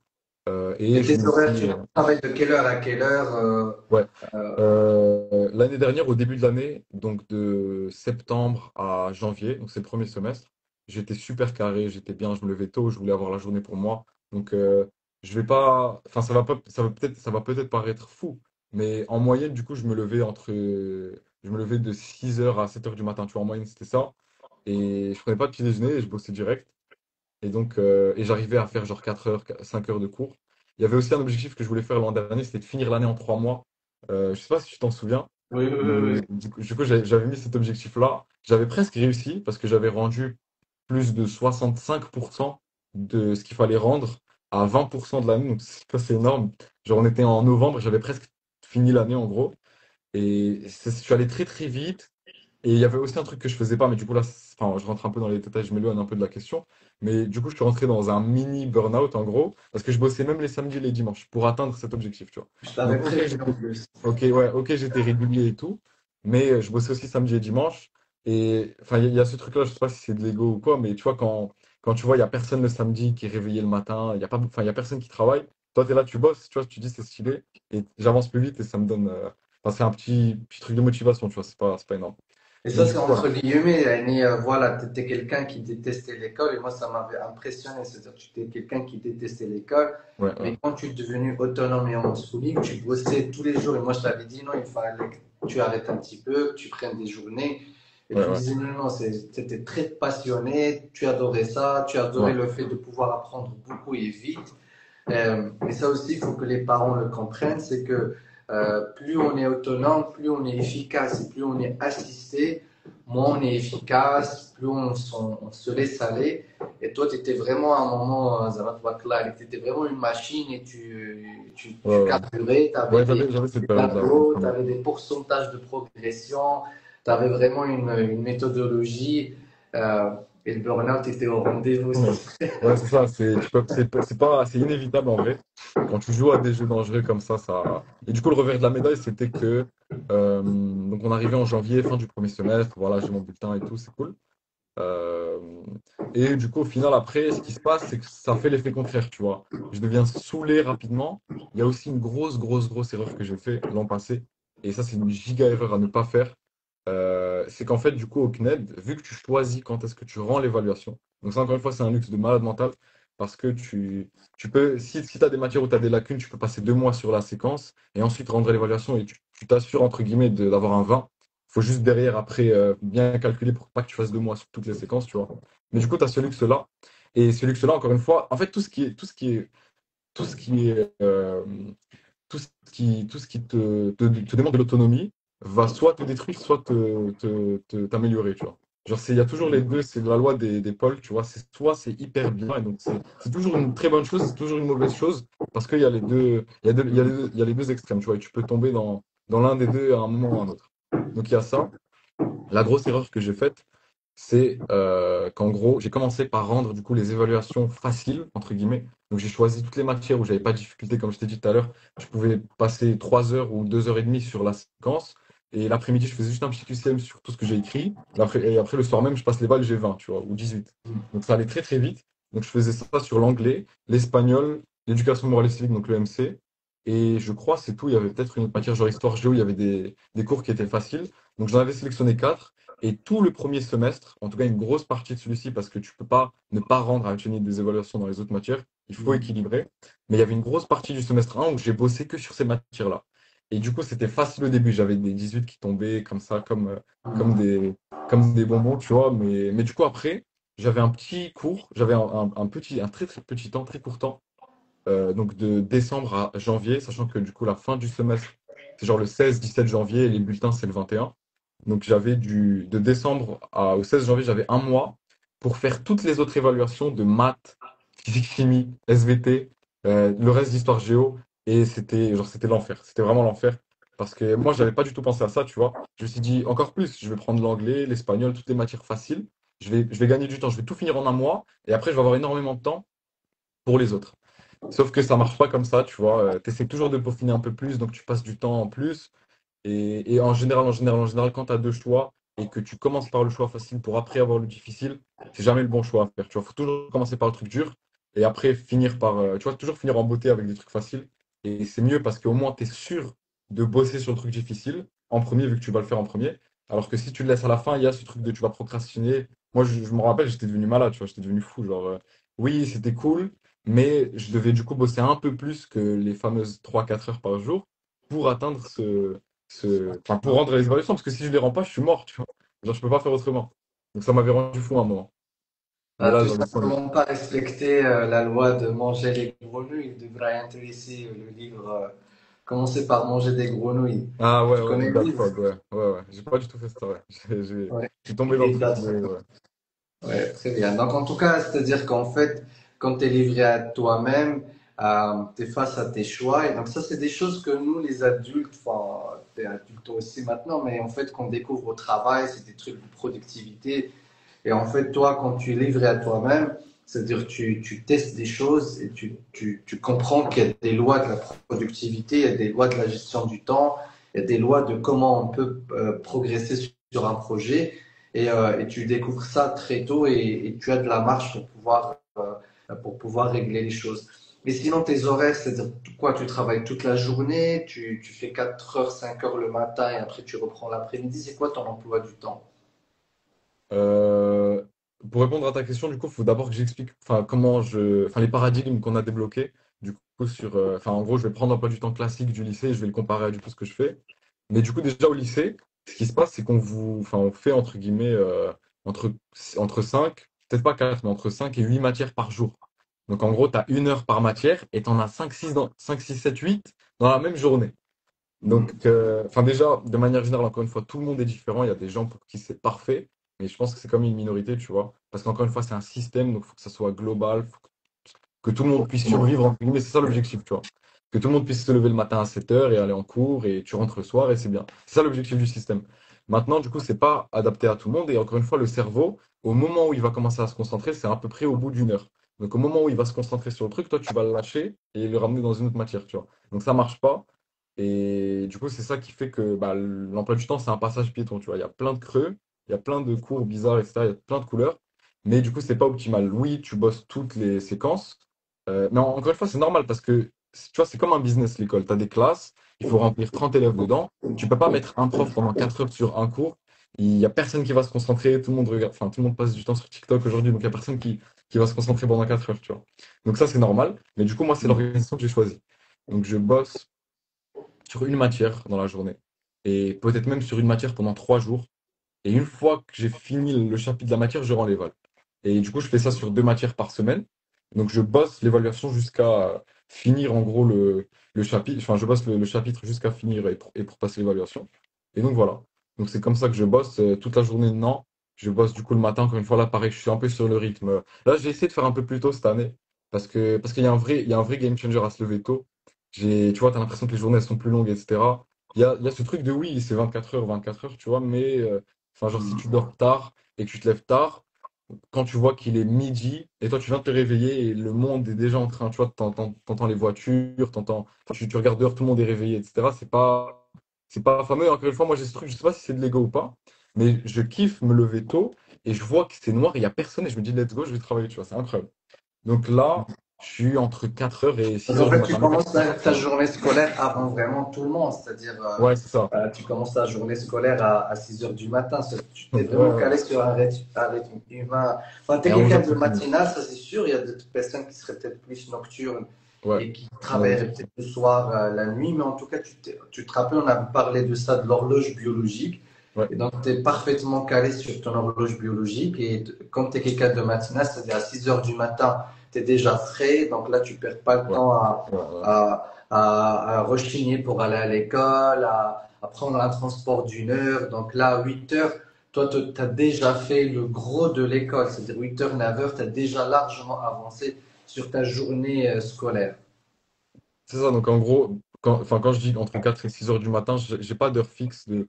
Et Et je tes voulais horaires, aussi. tu travailles de quelle heure à quelle heure? Ouais. Euh, L'année dernière, au début de l'année, donc de septembre à janvier, donc c'est le premier semestre, j'étais super carré, j'étais bien, je me levais tôt, je voulais avoir la journée pour moi. Donc, je vais pas. Enfin, ça va pas, ça va peut-être paraître fou, mais en moyenne, du coup, je me levais de 6 heures à 7 heures du matin. Tu vois, en moyenne, c'était ça. Et je prenais pas de petit déjeuner et je bossais direct. Et donc, j'arrivais à faire genre 4 heures, 5 heures de cours. Il y avait aussi un objectif que je voulais faire l'an dernier, c'était de finir l'année en 3 mois. Je sais pas si tu t'en souviens, oui, oui, oui, mais oui. du coup, j'avais mis cet objectif-là. J'avais presque réussi parce que j'avais rendu plus de 65% de ce qu'il fallait rendre à 20% de l'année. Donc, ça, c'est énorme. Genre, on était en novembre, j'avais presque fini l'année en gros. Et je suis allé très très vite. Et il y avait aussi un truc que je faisais pas, mais du coup là, enfin, je rentre un peu dans les détails, je m'éloigne un peu de la question. Mais du coup, je suis rentré dans un mini burn-out en gros, parce que je bossais même les samedis et les dimanches pour atteindre cet objectif, tu vois. Je t'avais Donc, prévenu en plus. ok, j'étais régulier et tout, mais je bossais aussi samedi et dimanche. Et enfin, il y a ce truc-là, je sais pas si c'est de l'ego ou quoi, mais tu vois, quand tu vois, il y a personne le samedi qui est réveillé le matin, il y a pas, enfin, il y a personne qui travaille. Toi, tu es là, tu bosses, tu vois, tu dis c'est stylé, et j'avance plus vite et ça me donne. Enfin, c'est un petit truc de motivation, tu vois, c'est pas énorme. Et Mais ça, du c'est coup, voilà. entre guillemets, yani, voilà, tu étais quelqu'un qui détestait l'école et moi, ça m'avait impressionné. C'est-à-dire que tu étais quelqu'un qui détestait l'école, Ouais, ouais, mais quand tu es devenu autonome et homeschooling, tu bossais tous les jours. Et moi, je t'avais dit non, il fallait que tu arrêtes un petit peu, que tu prennes des journées. Et ouais, tu me ouais. disais non, non, tu étais très passionné, tu adorais ça, tu adorais Ouais. le fait de pouvoir apprendre beaucoup et vite. Et ça aussi, il faut que les parents le comprennent, c'est que plus on est autonome, plus on est efficace et plus on est assisté, moins on est efficace, plus on se laisse aller. Et toi, tu étais vraiment à un moment, tu étais vraiment une machine et Ouais, tu ouais. carburais, tu avais Ouais, j'avais cette des période-là, ouais, tableaux, tu vraiment. avais des pourcentages de progression, tu avais vraiment une méthodologie. euh, et le burn-out était au rendez-vous. Ouais, ouais, c'est ça, c'est inévitable en vrai. Quand tu joues à des jeux dangereux comme ça. Et du coup, le revers de la médaille, c'était que donc on arrivait en janvier, fin du premier semestre, voilà, j'ai mon bulletin et tout, c'est cool. Euh, et du coup, au final, après, ce qui se passe, c'est que ça fait l'effet contraire, tu vois. Je deviens saoulé rapidement. Il y a aussi une grosse erreur que j'ai fait l'an passé. Et ça, c'est une giga erreur à ne pas faire. C'est qu'en fait, du coup, au CNED, vu que tu choisis quand est-ce que tu rends l'évaluation, donc ça, encore une fois, c'est un luxe de malade mental, parce que tu peux, si tu as des matières où tu as des lacunes, tu peux passer 2 mois sur la séquence et ensuite rendre l'évaluation et tu t'assures, entre guillemets, d'avoir un 20. Il faut juste derrière, après, bien calculer pour pas que tu fasses 2 mois sur toutes les séquences, tu vois. Mais du coup, tu as ce luxe-là. Et ce luxe-là, encore une fois, en fait, tout ce qui est, tout ce qui te demande de l'autonomie va soit te détruire, soit t'améliorer, tu vois. Genre, il y a toujours les deux, c'est la loi des pôles, tu vois. Soit c'est hyper bien, et donc c'est toujours une très bonne chose, c'est toujours une mauvaise chose, parce qu'il y a les deux, il y a les deux extrêmes, tu vois, et tu peux tomber dans l'un des deux à un moment ou à un autre. Donc il y a ça. La grosse erreur que j'ai faite, c'est qu'en gros, j'ai commencé par rendre du coup les évaluations faciles, entre guillemets. Donc j'ai choisi toutes les matières où j'avais pas de difficulté, comme je t'ai dit tout à l'heure. Je pouvais passer 3 heures ou 2 heures et demie sur la séquence. Et l'après-midi, je faisais juste un petit QCM sur tout ce que j'ai écrit. Et après, le soir même, je passe les balles, j'ai 20, tu vois, ou 18. Donc ça allait très très vite. Donc je faisais ça sur l'anglais, l'espagnol, l'éducation morale et civique, donc le MC. Et je crois, c'est tout. Il y avait peut-être une autre matière, genre histoire géo, il y avait des cours qui étaient faciles. Donc j'en avais sélectionné 4. Et tout le premier semestre, en tout cas une grosse partie de celui-ci, parce que tu peux pas ne pas rendre à Actionit des évaluations dans les autres matières, il faut équilibrer. Mais il y avait une grosse partie du semestre 1 où j'ai bossé que sur ces matières-là. Et du coup, c'était facile au début. J'avais des 18 qui tombaient comme ça, comme des, comme des bonbons, tu vois. Mais du coup, après, j'avais un petit cours, j'avais un très très petit temps, très court temps, donc de décembre à janvier, sachant que du coup, la fin du semestre, c'est genre le 16-17 janvier et les bulletins, c'est le 21. Donc j'avais de décembre au 16 janvier, j'avais un mois pour faire toutes les autres évaluations de maths, physique, chimie, SVT, le reste d'histoire géo. Et c'était l'enfer. C'était vraiment l'enfer. Parce que moi, j'avais pas du tout pensé à ça, tu vois. Je me suis dit, encore plus, je vais prendre l'anglais, l'espagnol, toutes les matières faciles. Je vais gagner du temps, je vais tout finir en un mois. Et après, je vais avoir énormément de temps pour les autres. Sauf que ça marche pas comme ça, tu vois. Tu essaies toujours de peaufiner un peu plus, donc tu passes du temps en plus. Et en général, quand tu as deux choix, et que tu commences par le choix facile pour après avoir le difficile, c'est jamais le bon choix à faire. Tu vois, faut toujours commencer par le truc dur et après finir par, tu vois, toujours finir en beauté avec des trucs faciles. Et c'est mieux parce qu'au moins, tu es sûr de bosser sur le truc difficile en premier, vu que tu vas le faire en premier. Alors que si tu le laisses à la fin, il y a ce truc de tu vas procrastiner. Moi, je me rappelle, j'étais devenu malade, tu vois, j'étais devenu fou. Genre, oui, c'était cool, mais je devais du coup bosser un peu plus que les fameuses 3 4 heures par jour pour atteindre enfin, pour rendre les évaluations, parce que si je les rends pas, je suis mort, tu vois. Genre, je peux pas faire autrement. Donc ça m'avait rendu fou à un moment. Mais Ah, là, tout j'en ai plus envie. simplement pas respecter la loi de manger les grenouilles de Brian Tracy, le livre Commencer par manger des grenouilles. Ah ouais, Tu ouais, connais Eat le That livre? Frog, ouais, ouais, ouais. J'ai pas du tout fait ça, ouais. Ouais. Je suis tombé dans le Et truc t'as- de, ouais. Ouais, très bien. Donc, en tout cas, c'est-à-dire qu'en fait, quand tu es livré à toi-même, tu es face à tes choix. Et donc, ça, c'est des choses que nous, les adultes, enfin, tu es adulte aussi maintenant, mais en fait, qu'on découvre au travail, c'est des trucs de productivité. Et en fait, toi, quand tu es livré à toi-même, c'est-à-dire que tu testes des choses et tu comprends qu'il y a des lois de la productivité, il y a des lois de la gestion du temps, il y a des lois de comment on peut progresser sur un projet. Et tu découvres ça très tôt et tu as de la marge pour pouvoir régler les choses. Mais sinon, tes horaires, c'est-à-dire quoi? Tu travailles toute la journée, tu fais 4 heures, 5 heures le matin et après tu reprends l'après-midi. C'est quoi ton emploi du temps? Euh, pour répondre à ta question, du coup, il faut d'abord que j'explique enfin, enfin, les paradigmes qu'on a débloqués. Du coup, enfin, en gros, je vais prendre un peu du temps classique du lycée et je vais le comparer à du coup ce que je fais. Mais du coup, déjà au lycée, ce qui se passe, c'est enfin, on fait entre guillemets entre, entre 5 peut-être pas 4 mais entre 5 et 8 matières par jour. Donc en gros, tu as 1 heure par matière et tu en as 5 6 7 8 dans la même journée. Donc, enfin déjà, de manière générale, encore une fois, tout le monde est différent. Il y a des gens pour qui c'est parfait, mais je pense que c'est comme une minorité, tu vois. Parce qu'encore une fois, c'est un système, donc il faut que ça soit global, faut que tout le monde puisse survivre, entre guillemets, c'est ça l'objectif, tu vois. Que tout le monde puisse se lever le matin à 7 heures et aller en cours, et tu rentres le soir, et c'est bien. C'est ça l'objectif du système. Maintenant, du coup, c'est pas adapté à tout le monde, et encore une fois, le cerveau, au moment où il va commencer à se concentrer, c'est à peu près au bout d'1 heure. Donc, au moment où il va se concentrer sur le truc, toi, tu vas le lâcher et le ramener dans une autre matière, tu vois. Donc, ça marche pas. Et du coup, c'est ça qui fait que bah, l'emploi du temps, c'est un passage piéton, tu vois. Il y a plein de creux, il y a plein de cours bizarres, etc. Il y a plein de couleurs. Mais du coup, c'est pas optimal. Oui, tu bosses toutes les séquences. Mais encore une fois, c'est normal parce que, tu vois, c'est comme un business, l'école. Tu as des classes, il faut remplir 30 élèves dedans. Tu peux pas mettre un prof pendant 4 heures sur un cours. Il y a personne qui va se concentrer. Tout le monde regarde, enfin, tout le monde passe du temps sur TikTok aujourd'hui. Donc, il y a personne qui va se concentrer pendant 4 heures, tu vois. Donc, ça, c'est normal. Mais du coup, moi, c'est l'organisation que j'ai choisie. Donc, je bosse sur une matière dans la journée et peut-être même sur une matière pendant 3 jours. Et une fois que j'ai fini le chapitre de la matière, je rends l'éval. Et du coup, je fais ça sur 2 matières par semaine. Donc, je bosse l'évaluation jusqu'à finir en gros le chapitre. Enfin, je bosse le chapitre jusqu'à finir et pour passer l'évaluation. Et donc, voilà. Donc, c'est comme ça que je bosse toute la journée. Non, je bosse du coup le matin. Encore une fois, là, pareil, je suis un peu sur le rythme. Là, j'ai essayé de faire un peu plus tôt cette année parce qu'il y a un vrai game changer à se lever tôt. Tu vois, tu as l'impression que les journées elles sont plus longues, etc. Il y a ce truc de oui, c'est 24 heures, tu vois, mais enfin, genre, si tu dors tard et que tu te lèves tard, quand tu vois qu'il est midi et toi tu viens de te réveiller et le monde est déjà en train, tu vois, t'entends les voitures, tu regardes dehors, tout le monde est réveillé, etc. C'est pas fameux. Encore une fois, moi j'ai ce truc, je sais pas si c'est de l'ego ou pas, mais je kiffe me lever tôt et je vois que c'est noir et il y a personne et je me dis let's go, je vais travailler, tu vois, c'est incroyable. Donc là, je suis entre 4 heures et Donc six en heures du fait, tu matin. Mais commences ta journée scolaire avant vraiment tout le monde, c'est-à-dire ouais, c'est ça. tu commences ta journée scolaire à 6 heures du matin. Tu Ouais, t'es vraiment ouais. calé sur un rythme humain. Enfin, tu es Et à onze quelqu'un heures de c'est fini. matinal, ça c'est sûr. Il y a d'autres personnes qui seraient peut-être plus nocturnes Ouais, et qui à onze travailleraient heures peut-être le soir, la nuit. Mais en tout cas, tu te rappelles, on a parlé de ça, de l'horloge biologique. Ouais, Et donc, tu es parfaitement calé sur ton horloge biologique. Et comme tu es quelqu'un de matinal, c'est-à-dire à 6 heures du matin, tu es déjà frais. Donc là, tu ne perds pas le ouais, temps ouais, ouais. à rechigner pour aller à l'école, à prendre un transport d'1 heure. Donc là, à 8 heures, toi, tu as déjà fait le gros de l'école. C'est-à-dire 8 heures, 9 heures, tu as déjà largement avancé sur ta journée scolaire. C'est ça, donc en gros, quand je dis entre 4 et 6 heures du matin, j'ai pas d'heure fixe de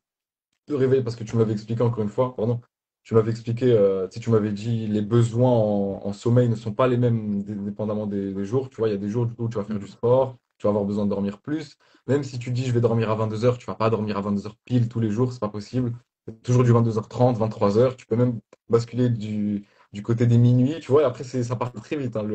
réveil parce que tu m'avais expliqué encore une fois, pardon, tu m'avais expliqué, tu sais, tu m'avais dit les besoins en sommeil ne sont pas les mêmes dépendamment des jours. Tu vois, il y a des jours du coup où tu vas faire du sport, tu vas avoir besoin de dormir plus. Même si tu dis je vais dormir à 22 heures, tu vas pas dormir à 22 heures pile tous les jours, c'est pas possible. Toujours du 22h30, 23h. Tu peux même basculer du côté des minuit, tu vois. Et après, ça part très vite, hein.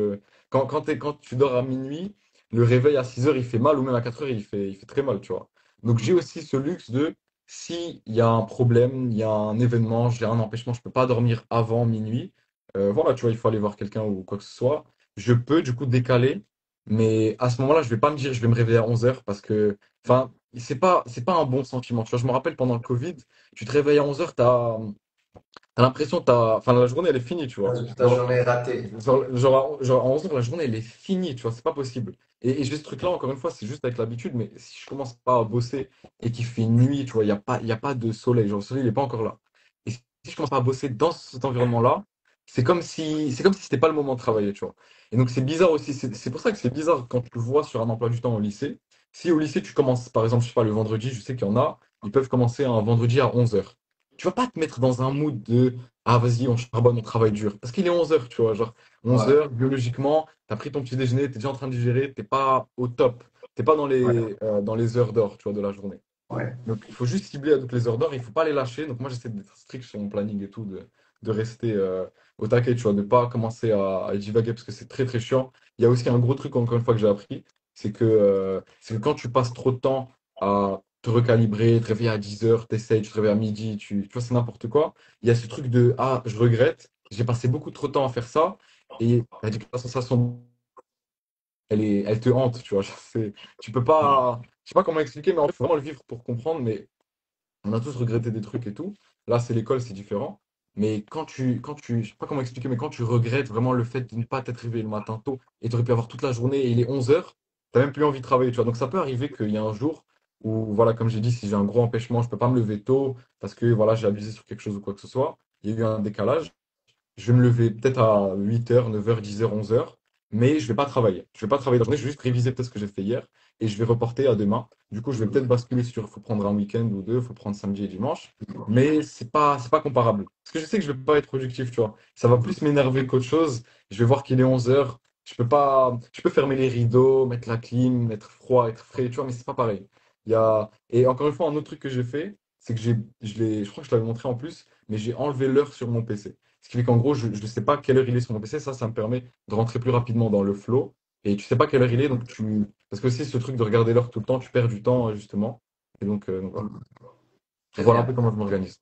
Quand tu dors à minuit, le réveil à 6h, il fait mal, ou même à 4h, il fait très mal, tu vois. Donc, j'ai aussi ce luxe de, si il y a un problème, il y a un événement, j'ai un empêchement, je peux pas dormir avant minuit. Voilà, tu vois, il faut aller voir quelqu'un ou quoi que ce soit. Je peux, du coup, décaler. Mais à ce moment-là, je vais pas me dire, je vais me réveiller à 11h parce que, enfin, c'est pas un bon sentiment. Tu vois, je me rappelle pendant le Covid, tu te réveilles à 11h, t'as l'impression que enfin, la journée, elle est finie, tu vois. Ta journée est ratée. Genre, à 11h, la journée, elle est finie, tu vois, c'est pas possible. Et j'ai ce truc-là, encore une fois, c'est juste avec l'habitude, mais si je commence pas à bosser et qu'il fait nuit, tu vois, il y a pas de soleil, genre, le soleil, il est pas encore là. Et si je commence pas à bosser dans cet environnement-là, c'est comme si c'était pas le moment de travailler, tu vois. Et donc, c'est bizarre aussi, c'est pour ça que c'est bizarre quand tu le vois sur un emploi du temps au lycée. Si au lycée, tu commences, par exemple, je sais pas, le vendredi, je sais qu'il y en a, ils peuvent commencer un vendredi à 11h. Tu vas pas te mettre dans un mood de ah, vas-y, on charbonne, on travaille dur. Parce qu'il est 11h, tu vois. Genre, onze Ouais, heures biologiquement, tu as pris ton petit déjeuner, tu es déjà en train de digérer, t'es pas au top. T'es pas dans ouais, les heures d'or, tu vois, de la journée. ouais. Donc, il faut juste cibler donc, les heures d'or, il faut pas les lâcher. Donc, moi, j'essaie d'être strict sur mon planning et tout, de rester au taquet, tu vois, de pas commencer à divaguer parce que c'est très, très chiant. Il y a aussi un gros truc, encore une fois, que j'ai appris, c'est que quand tu passes trop de temps à te recalibrer, te réveiller à 10h, t'essayes, tu te réveilles à midi, tu vois, c'est n'importe quoi. Il y a ce truc de ah, je regrette, j'ai passé beaucoup trop de temps à faire ça et la sensation elle te hante, tu vois. Genre, tu peux pas, je sais pas comment expliquer, mais en fait, il faut vraiment le vivre pour comprendre. Mais on a tous regretté des trucs et tout. Là, c'est l'école, c'est différent. Mais je sais pas comment expliquer, mais quand tu regrettes vraiment le fait de ne pas t'être réveillé le matin tôt et tu aurais pu avoir toute la journée et il est 11h, t'as même plus envie de travailler, tu vois. Donc, ça peut arriver qu'il y a un jour où, voilà, comme j'ai dit, si j'ai un gros empêchement, je peux pas me lever tôt parce que, voilà, j'ai abusé sur quelque chose ou quoi que ce soit. Il y a eu un décalage. Je vais me lever peut-être à 8h, 9h, 10h, 11h, mais je vais pas travailler. Je vais pas travailler dans la journée, je vais juste réviser peut-être ce que j'ai fait hier et je vais reporter à demain. Du coup, je vais peut-être basculer sur, il faut prendre un week-end ou deux, il faut prendre samedi et dimanche, mais c'est pas comparable. Parce que je sais que je vais pas être productif, tu vois. Ça va plus m'énerver qu'autre chose. Je vais voir qu'il est 11h, je peux pas, je peux fermer les rideaux, mettre la clim, être froid, être frais, tu vois, mais c'est pas pareil. Et encore une fois, un autre truc que j'ai fait, c'est que je crois que je t'avais montré en plus, mais j'ai enlevé l'heure sur mon PC. Ce qui fait qu'en gros, je ne sais pas quelle heure il est sur mon PC. Ça me permet de rentrer plus rapidement dans le flow. Et tu sais pas quelle heure il est, donc tu. Parce que aussi, ce truc de regarder l'heure tout le temps, tu perds du temps, justement. Et donc voilà. Très Donc voilà un bien. peu comment je m'organise.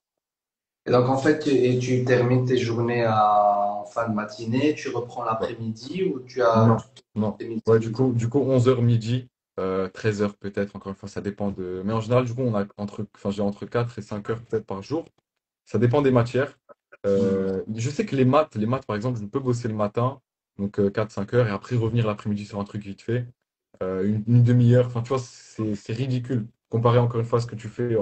Et donc, en fait, tu termines tes journées en fin de matinée, tu reprends Ouais. l'après-midi ou tu as Non, tout non. tes Ouais, midi. du coup 11h midi, 13h peut-être, encore une fois, ça dépend de. Mais en général, du coup, enfin, j'ai entre 4 et 5 heures peut-être par jour. Ça dépend des matières. Je sais que les maths, par exemple, je peux bosser le matin, donc 4-5 heures, et après revenir l'après-midi sur un truc vite fait. Une demi-heure, enfin, tu vois, c'est ridicule comparé encore une fois à ce que tu fais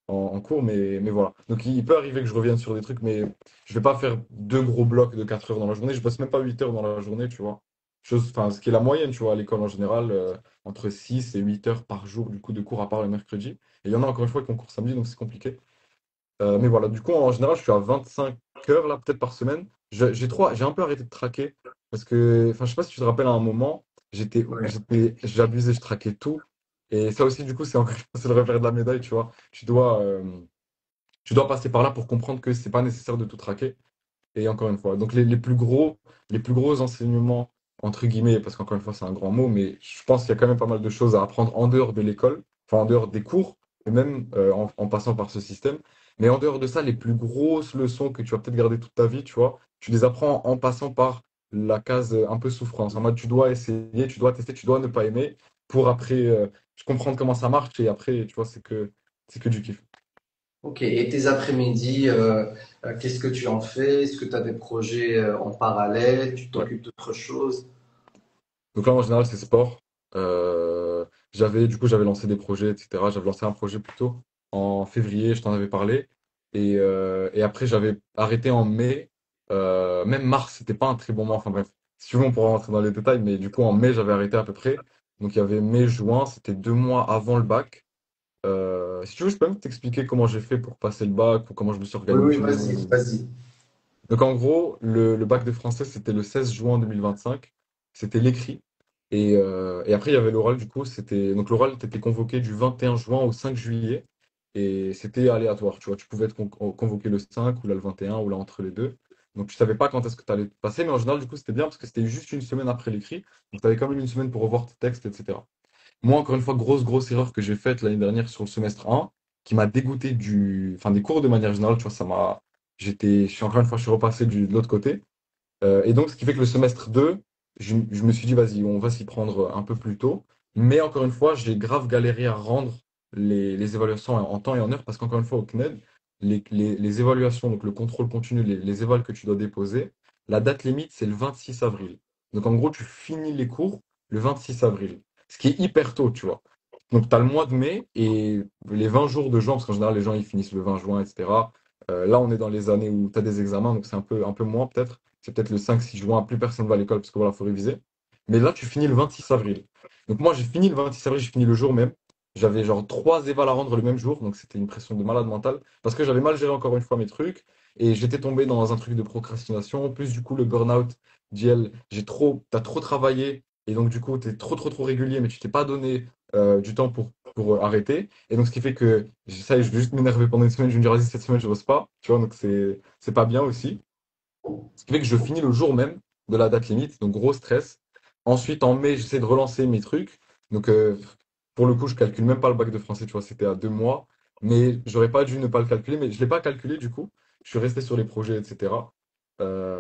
en cours, mais voilà. Donc, il peut arriver que je revienne sur des trucs, mais je vais pas faire deux gros blocs de 4 heures dans la journée. Je bosse même pas 8 heures dans la journée, tu vois. Enfin, ce qui est la moyenne, tu vois, à l'école en général, entre 6 et 8 heures par jour, du coup, de cours à part le mercredi. Et il y en a encore une fois qui ont cours samedi, donc c'est compliqué. Mais voilà, du coup, en général, je suis à 25 heures, là, peut-être par semaine. J'ai un peu arrêté de traquer parce que, enfin, je sais pas si tu te rappelles à un moment, Ouais. j'abusais, je traquais tout. Et ça aussi, du coup, c'est encore c'est le revers de la médaille, tu vois. Tu dois passer par là pour comprendre que c'est pas nécessaire de tout traquer. Et encore une fois, donc les plus gros enseignements, entre guillemets, parce qu'encore une fois, c'est un grand mot, mais je pense qu'il y a quand même pas mal de choses à apprendre en dehors de l'école, enfin en dehors des cours, et même en passant par ce système. Mais en dehors de ça, les plus grosses leçons que tu vas peut-être garder toute ta vie, tu vois, tu les apprends en passant par la case un peu souffrance. En mode, tu dois essayer, tu dois tester, tu dois ne pas aimer, pour après comprendre comment ça marche, et après, tu vois, c'est que du kiff. Ok. Et tes après-midi, qu'est-ce que tu en fais? Est-ce que tu as des projets en parallèle? Tu Ouais. t'occupes d'autre chose? Donc là, en général, c'est sport. Du coup, j'avais lancé des projets, etc. J'avais lancé un projet plutôt en février, je t'en avais parlé. Et après, j'avais arrêté en mai. Même mars, c'était pas un très bon mois. Enfin bref, si tu veux, on pourra rentrer dans les détails. Mais du coup, en mai, j'avais arrêté à peu près. Donc il y avait mai, juin, c'était 2 mois avant le bac. Si tu veux, je peux même t'expliquer comment j'ai fait pour passer le bac ou comment je me suis Oui, oui, organisé. vas-y, vas-y. Donc en gros, le bac de français, c'était le 16 juin 2025. C'était l'écrit. Et après, il y avait l'oral, du coup. Donc l'oral, tu étais convoqué du 21 juin au 5 juillet. et c'était aléatoire, tu vois. Tu pouvais être convoqué le 5 ou là le 21 ou là entre les deux. Donc tu savais pas quand est-ce que tu allais passer, mais en général, du coup, c'était bien parce que c'était juste une semaine après l'écrit. Donc tu avais quand même une semaine pour revoir tes textes, etc. Moi, encore une fois, grosse erreur que j'ai faite l'année dernière sur le semestre 1, qui m'a dégoûté enfin, des cours de manière générale, tu vois, je suis encore une fois, je suis repassé de l'autre côté. Et donc, ce qui fait que le semestre 2, je me suis dit, vas-y, on va s'y prendre un peu plus tôt. Mais encore une fois, j'ai grave galéré à rendre les évaluations en temps et en heure, parce qu'encore une fois, au CNED, les évaluations, donc le contrôle continu, les évals que tu dois déposer, la date limite, c'est le 26 avril. Donc, en gros, tu finis les cours le 26 avril, ce qui est hyper tôt, tu vois. Donc, tu as le mois de mai et les 20 jours de juin, parce qu'en général, les gens, ils finissent le 20 juin, etc. Là, on est dans les années où tu as des examens, donc c'est un peu moins peut-être. C'est peut-être le 5-6 juin, plus personne va à l'école parce que voilà, faut réviser. Mais là, tu finis le 26 avril. Donc moi, j'ai fini le 26 avril, j'ai fini le jour même. J'avais genre 3 évals à rendre le même jour, donc c'était une pression de malade mental. Parce que j'avais mal géré encore une fois mes trucs, et j'étais tombé dans un truc de procrastination. Plus du coup, le burn-out, JL, t'as trop travaillé, et donc du coup, t'es trop régulier, mais tu t'es pas donné du temps pour arrêter. Et donc ce qui fait que, ça y est, je vais juste m'énerver pendant une semaine, je vais me dire, vas-y, cette semaine, je bosse pas. Tu vois, donc c'est pas bien aussi. Ce qui fait que je finis le jour même de la date limite, donc gros stress. Ensuite, en mai, j'essaie de relancer mes trucs. Donc, pour le coup, je calcule même pas le bac de français, tu vois, c'était à 2 mois. Mais j'aurais pas dû ne pas le calculer, mais je l'ai pas calculé du coup. Je suis resté sur les projets, etc.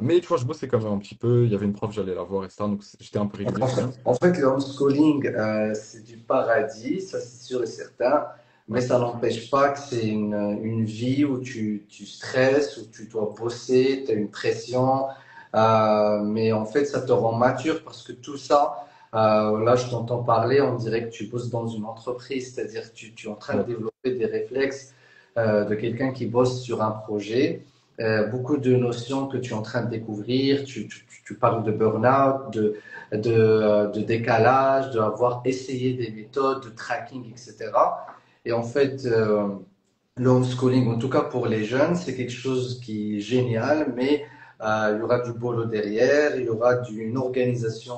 Mais tu vois, je bossais quand même un petit peu. Il y avait une prof, j'allais la voir, etc. Donc, j'étais un peu régulier, c'est bien. En fait, le homeschooling, c'est du paradis, ça c'est sûr et certain, mais Ouais. ça n'empêche pas que c'est une vie où tu stresses, où tu dois bosser, tu as une pression, mais en fait, ça te rend mature parce que tout ça, là, je t'entends parler, on dirait que tu bosses dans une entreprise, c'est-à-dire que tu es en train de Ouais. développer des réflexes de quelqu'un qui bosse sur un projet. Beaucoup de notions que tu es en train de découvrir, tu parles de burn-out, de décalage, d'avoir essayé des méthodes de tracking, etc. Et en fait, le homeschooling, en tout cas pour les jeunes, c'est quelque chose qui est génial, mais il y aura du boulot derrière, il y aura une organisation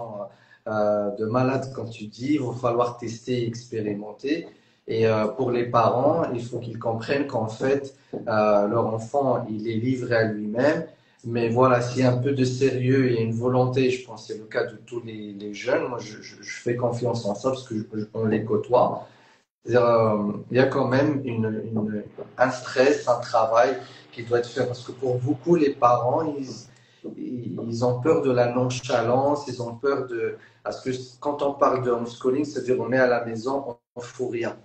de malade, comme tu dis, il va falloir tester, expérimenter. Et pour les parents, il faut qu'ils comprennent qu'en fait, leur enfant, il est livré à lui-même. Mais voilà, s'il y a un peu de sérieux et une volonté, je pense que c'est le cas de tous les jeunes, moi je fais confiance en ça parce que on les côtoie. C'est-à-dire, il y a quand même un stress, un travail qui doit être fait parce que pour beaucoup, les parents, ils ont peur de la nonchalance, ils ont peur de. Parce que quand on parle de homeschooling, c'est-à-dire on est à la maison, on ne fout rien.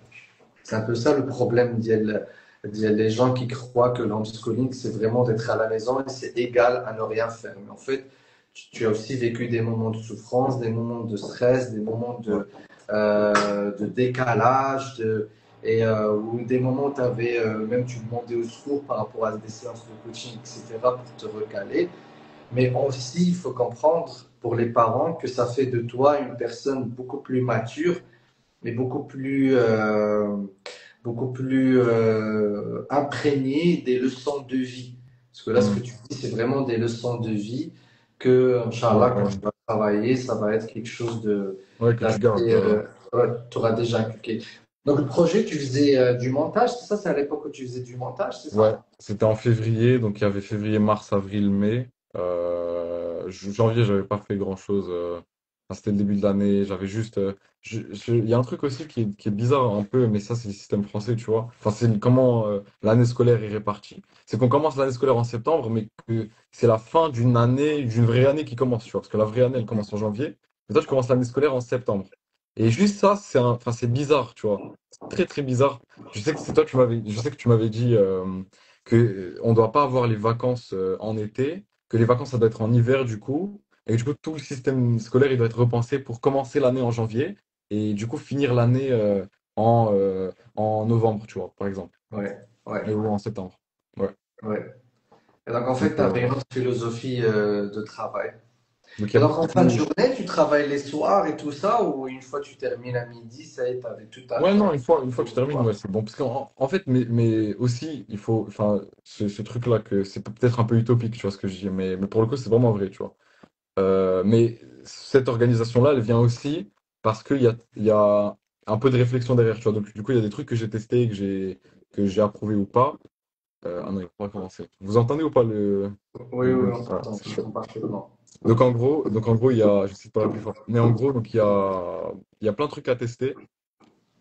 C'est un peu ça le problème. Il y a des gens qui croient que l'homeschooling, c'est vraiment d'être à la maison et c'est égal à ne rien faire. Mais en fait, tu as aussi vécu des moments de souffrance, des moments de stress, des moments Ouais. de décalage, ou des moments où tu avais, même tu demandais au secours par rapport à des séances de coaching, etc., pour te recaler. Mais aussi, il faut comprendre pour les parents que ça fait de toi une personne beaucoup plus mature, mais beaucoup plus imprégné des leçons de vie. Parce que là, ce que Hmm. tu dis, c'est vraiment des leçons de vie que, Ouais, Inch'Allah, quand ouais. tu vas travailler, ça va être quelque chose Ouais, que tu d'assez, gardes. ouais, tu auras déjà inculqué. Donc, le projet, tu faisais du montage, c'est ça? C'est à l'époque où tu faisais du montage, c'est Ouais, ça? c'était en février, donc il y avait février, mars, avril, mai. Janvier, j'avais pas fait grand-chose. Enfin, c'était le début de l'année, j'avais juste. Il y a un truc aussi qui est bizarre un peu, mais ça, c'est le système français, tu vois. Enfin, c'est comment l'année scolaire est répartie. C'est qu'on commence l'année scolaire en septembre, mais que c'est la fin d'une année, d'une vraie année qui commence, tu vois. Parce que la vraie année, elle commence en janvier. Mais toi, tu commences l'année scolaire en septembre. Et juste ça, enfin, c'est bizarre, tu vois. C'est très bizarre. Je sais que c'est toi, je sais que tu m'avais dit que on doit pas avoir les vacances en été, que les vacances ça doit être en hiver du coup, et que, du coup tout le système scolaire il doit être repensé pour commencer l'année en janvier et du coup finir l'année en novembre, tu vois, par exemple, Ouais, ouais, ou en septembre. Ouais. ouais. Et donc, en fait, Donc, tu avais une autre philosophie de travail. donc il y Et a donc, beaucoup en fin de plus. journée, tu travailles les soirs et tout ça, ou une fois que tu termines à midi, ça y est, tu avais tout Ouais, arrêté non, une fois que je termine, ouais, c'est bon. Parce qu'en fait, mais aussi, il faut, enfin, ce truc-là, que c'est peut-être un peu utopique, tu vois ce que je dis, mais pour le coup, c'est vraiment vrai, tu vois. Mais cette organisation-là, elle vient aussi parce qu'il y a un peu de réflexion derrière, tu vois. Donc, du coup, il y a des trucs que j'ai testés, que j'ai approuvé ou pas. Ah non, il faut pas commencer. Vous entendez ou pas Oui, le oui, bruit? Ouais, on c'est chaud. t'entend parfaitement. Donc en gros, il y a, je sais pas la plus forte, mais en gros, donc il y a plein de trucs à tester.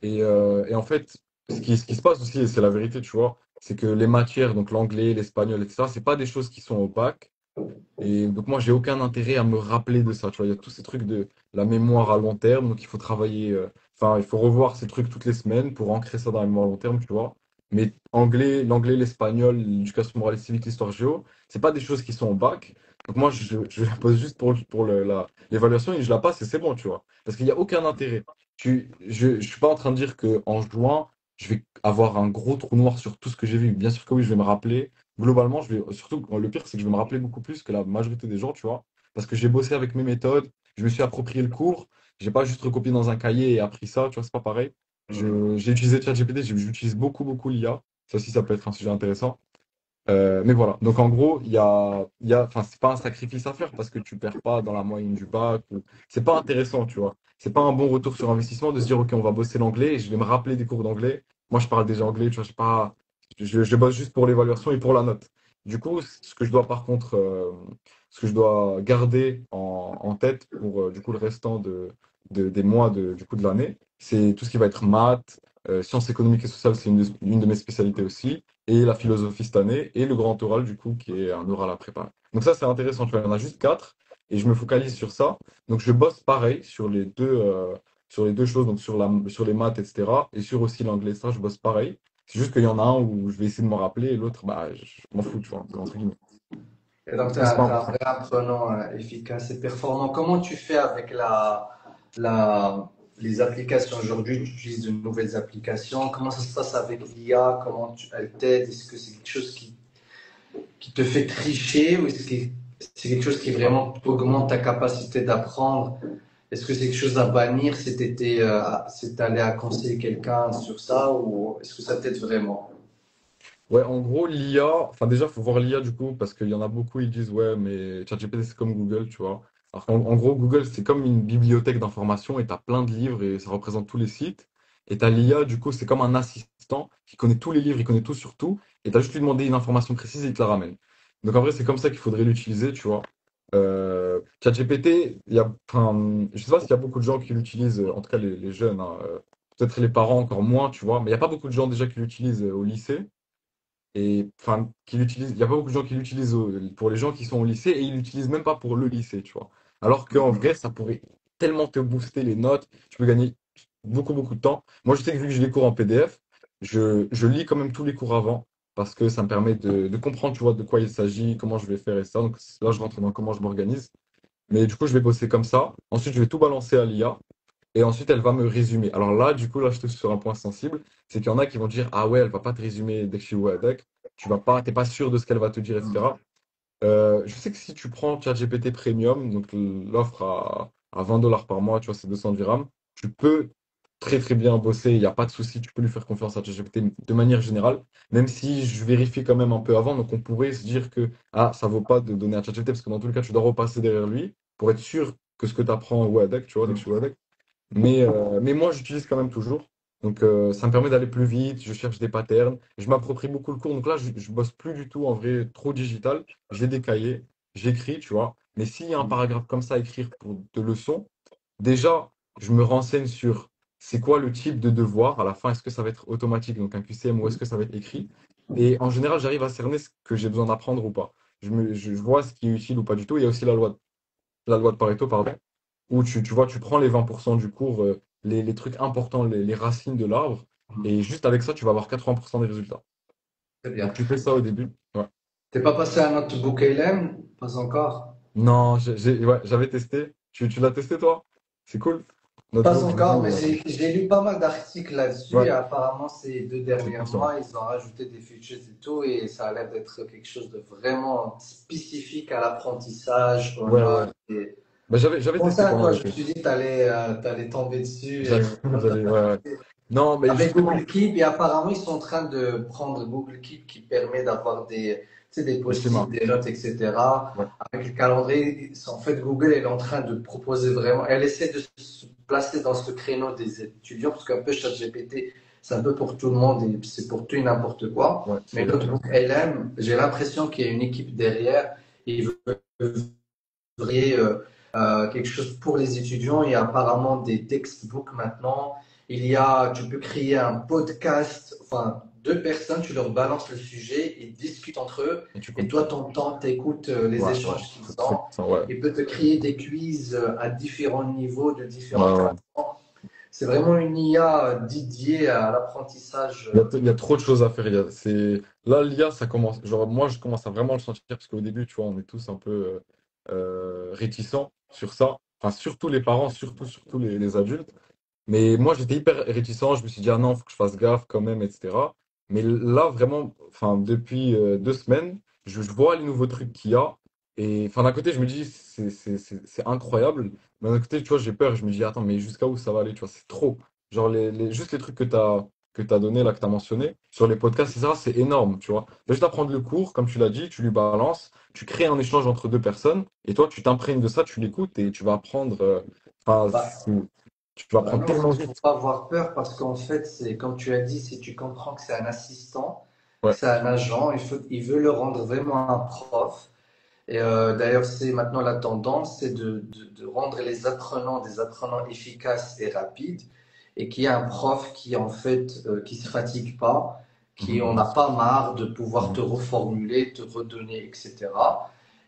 Et en fait, ce qui se passe aussi, et c'est la vérité, tu vois, c'est que les matières, donc l'anglais, l'espagnol, etc., c'est pas des choses qui sont opaques. Et donc moi, j'ai aucun intérêt à me rappeler de ça. Tu vois, il y a tous ces trucs de la mémoire à long terme, donc il faut travailler, enfin, il faut revoir ces trucs toutes les semaines pour ancrer ça dans la mémoire à long terme, tu vois. Mais l'anglais, l'espagnol, l'éducation morale et civique, l'histoire géo, c'est pas des choses qui sont au bac. Donc moi, je la pose juste pour l'évaluation et je la passe et c'est bon, tu vois. Parce qu'il n'y a aucun intérêt. Je suis pas en train de dire qu'en juin, je vais avoir un gros trou noir sur tout ce que j'ai vu. Bien sûr que oui, je vais me rappeler. Globalement, surtout, le pire, c'est que je vais me rappeler beaucoup plus que la majorité des gens, tu vois, parce que j'ai bossé avec mes méthodes, je me suis approprié le cours, j'ai pas juste recopié dans un cahier et appris ça, tu vois, c'est pas pareil. J'ai utilisé ChatGPT, j'utilise beaucoup, beaucoup l'IA. Ça aussi, ça peut être un sujet intéressant. Mais voilà. Donc, en gros, enfin, c'est pas un sacrifice à faire parce que tu perds pas dans la moyenne du bac. C'est pas intéressant, tu vois. C'est pas un bon retour sur investissement de se dire, OK, on va bosser l'anglais et je vais me rappeler des cours d'anglais. Moi, je parle déjà anglais, tu vois, je bosse juste pour l'évaluation et pour la note. Du coup, ce que je dois, par contre, ce que je dois garder en tête pour, du coup, le restant des mois du coup, de l'année, c'est tout ce qui va être maths, sciences économiques et sociales, c'est une de mes spécialités aussi et la philosophie cette année, et le grand oral, du coup, qui est un oral à préparer. Donc ça, c'est intéressant, tu vois, il y en a juste quatre, et je me focalise sur ça. Donc je bosse pareil sur les deux choses, donc sur les maths, etc., et sur aussi l'anglais, ça, je bosse pareil. C'est juste qu'il y en a un où je vais essayer de m'en rappeler, et l'autre, bah, je m'en fous, tu vois, entre guillemets. Et donc, tu es Mais c'est pas un important. vrai apprenant efficace et performant. Comment tu fais avec les applications aujourd'hui? Tu utilises de nouvelles applications. Comment ça se passe avec l'IA? Elle t'aide? Est-ce que c'est quelque chose qui te fait tricher ou est-ce que c'est quelque chose qui vraiment augmente ta capacité d'apprendre? Est-ce que c'est quelque chose à bannir si tu allais à conseiller quelqu'un sur ça ou est-ce que ça t'aide vraiment? Ouais, en gros, l'IA, enfin déjà, faut voir l'IA du coup, parce qu'il y en a beaucoup, ils disent, ouais, mais ChatGPT, c'est comme Google, tu vois. Alors qu'en gros, Google, c'est comme une bibliothèque d'informations et tu as plein de livres et ça représente tous les sites. Et tu l'IA, du coup, c'est comme un assistant qui connaît tous les livres, il connaît tout sur tout, et tu as juste lui demander une information précise et il te la ramène. Donc en vrai, c'est comme ça qu'il faudrait l'utiliser, tu vois. ChatGPT, enfin, je sais pas s'il y a beaucoup de gens qui l'utilisent, en tout cas les jeunes, hein, peut-être les parents encore moins, tu vois, mais il n'y a pas beaucoup de gens déjà qui l'utilisent au lycée. Et enfin, il y a pas beaucoup de gens qui l'utilisent pour les gens qui sont au lycée et ils l'utilisent même pas pour le lycée, tu vois. Alors qu'en vrai, ça pourrait tellement te booster les notes, tu peux gagner beaucoup, beaucoup de temps. Moi, je sais que vu que j'ai les cours en PDF, je lis quand même tous les cours avant parce que ça me permet de comprendre, tu vois, de quoi il s'agit, comment je vais faire et ça. Donc là, je rentre dans comment je m'organise. Mais du coup, je vais bosser comme ça. Ensuite, je vais tout balancer à l'IA. Et ensuite, elle va me résumer. Alors là, du coup, là, je te suis sur un point sensible. C'est qu'il y en a qui vont dire, ah ouais, elle va pas te résumer dès que tu joues à deck. T'es pas sûr de ce qu'elle va te dire, etc. Je sais que si tu prends ChatGPT Premium, donc l'offre à 20 dollars par mois, tu vois, c'est 200 dirhams, tu peux très très bien bosser, il n'y a pas de souci, tu peux lui faire confiance à ChatGPT de manière générale, même si je vérifie quand même un peu avant, donc on pourrait se dire que ah, ça vaut pas de donner à ChatGPT, parce que dans tous les cas, tu dois repasser derrière lui pour être sûr que ce que tu apprends au deck, tu vois, dès que tu joues à deck. Mais moi, j'utilise quand même toujours. Donc, ça me permet d'aller plus vite. Je cherche des patterns. Je m'approprie beaucoup le cours. Donc là, je bosse plus du tout en vrai trop digital. J'ai des cahiers, j'écris, tu vois. Mais s'il y a un paragraphe comme ça à écrire pour de leçons, déjà, je me renseigne sur c'est quoi le type de devoir. À la fin, est-ce que ça va être automatique, donc un QCM, ou est-ce que ça va être écrit? Et en général, j'arrive à cerner ce que j'ai besoin d'apprendre ou pas. Je vois ce qui est utile ou pas du tout. Il y a aussi la loi de Pareto, pardon, où tu vois, tu prends les 20% du cours, les trucs importants, les racines de l'arbre, et juste avec ça, tu vas avoir 80% des résultats. Très bien. Donc tu fais ça au début. Ouais. T'es pas passé à un notebook LM? Pas encore. Non, ouais, j'avais testé. Tu l'as testé toi? C'est cool. Pas Notebook, du encore, coup, mais j'ai lu pas mal d'articles là-dessus et ouais, apparemment ces deux c'est derniers impressionnant. mois, ils ont rajouté des features et tout et ça a l'air d'être quelque chose de vraiment spécifique à l'apprentissage, aux Ouais, ouais. notes. Et... Bah, j'avais Pour testé ça, pendant toi, je me l'été. suis dit t'allais tomber dessus. J'avais, ouais, ouais. Non, mais Avec Google justement, Keep, et apparemment, ils sont en train de prendre Google Keep qui permet d'avoir tu sais, des les post-it, schémas. des notes, etc. Ouais. Avec le calendrier, en fait, Google, elle est en train de proposer vraiment, elle essaie de se placer dans ce créneau des étudiants, parce qu'un peu ChatGPT, c'est un peu pour tout le monde et c'est pour tout et n'importe quoi. Ouais, c'est Mais vrai. l'autre book LM, j'ai l'impression qu'il y a une équipe derrière. Ils veulent créer quelque chose pour les étudiants. Il y a apparemment des textbooks maintenant. Tu peux créer un podcast, enfin, deux personnes, tu leur balances le sujet, ils discutent entre eux, Et tu et comprends. toi, ton temps, tu écoutes les Ouais, ouais. échanges qu'ils C'est trop ont. puissant, ouais. Il peut te créer des quiz à différents niveaux, de Ouais, différents ouais. classements. C'est vraiment une IA dédiée à l'apprentissage. Il y a trop de choses à faire. Là, l'IA, ça commence. Genre, moi, je commence à vraiment le sentir parce qu'au début, tu vois, on est tous un peu réticents sur ça. Enfin, surtout les parents, surtout les adultes. Mais moi, j'étais hyper réticent. Je me suis dit, ah non, faut que je fasse gaffe quand même, etc. Mais là, vraiment, enfin, depuis 2 semaines, je vois les nouveaux trucs qu'il y a. Et enfin, d'un côté, je me dis, c'est incroyable. Mais d'un côté, tu vois, j'ai peur. Je me dis, attends, mais jusqu'à où ça va aller, tu vois, c'est trop. Genre, juste les trucs que tu as donné, là, que tu as mentionné, sur les podcasts, etc., c'est énorme, tu vois. Juste apprendre le cours, comme tu l'as dit, tu lui balances, tu crées un échange entre deux personnes, et toi, tu t'imprègnes de ça, tu l'écoutes, et tu vas apprendre. Enfin, Bah, tu vas bah apprendre non, tellement faut vite. pas avoir peur parce qu'en fait, c'est comme tu as dit, si tu comprends que c'est un assistant, que Ouais. c'est un agent, il veut le rendre vraiment un prof. Et d'ailleurs, c'est maintenant la tendance, c'est de rendre les apprenants des apprenants efficaces et rapides, et qu'il y a un prof qui en fait qui se fatigue pas, qui en a Mhm, pas marre de pouvoir te mhm, reformuler, te redonner, etc.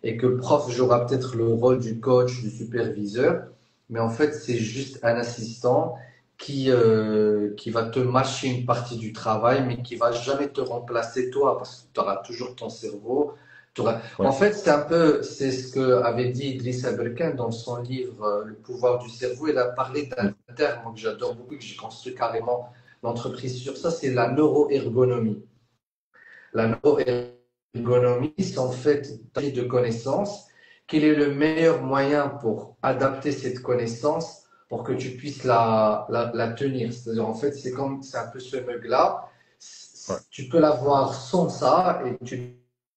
Et que le prof jouera peut-être le rôle du coach, du superviseur, mais en fait c'est juste un assistant qui va te mâcher une partie du travail, mais qui va jamais te remplacer toi, parce que tu auras toujours ton cerveau. En ouais. fait, c'est ce que avait dit Idriss Aberkan dans son livre Le pouvoir du cerveau. Il a parlé d'un Mhm, terme que j'adore beaucoup, que j'ai construit carrément l'entreprise sur ça, c'est la neuroergonomie. La neuroergonomie, c'est en fait une série de connaissances. Quel est le meilleur moyen pour adapter cette connaissance pour que tu puisses la tenir? C'est-à-dire, en fait, c'est un peu ce mug-là. ouais. Tu peux l'avoir sans ça et tu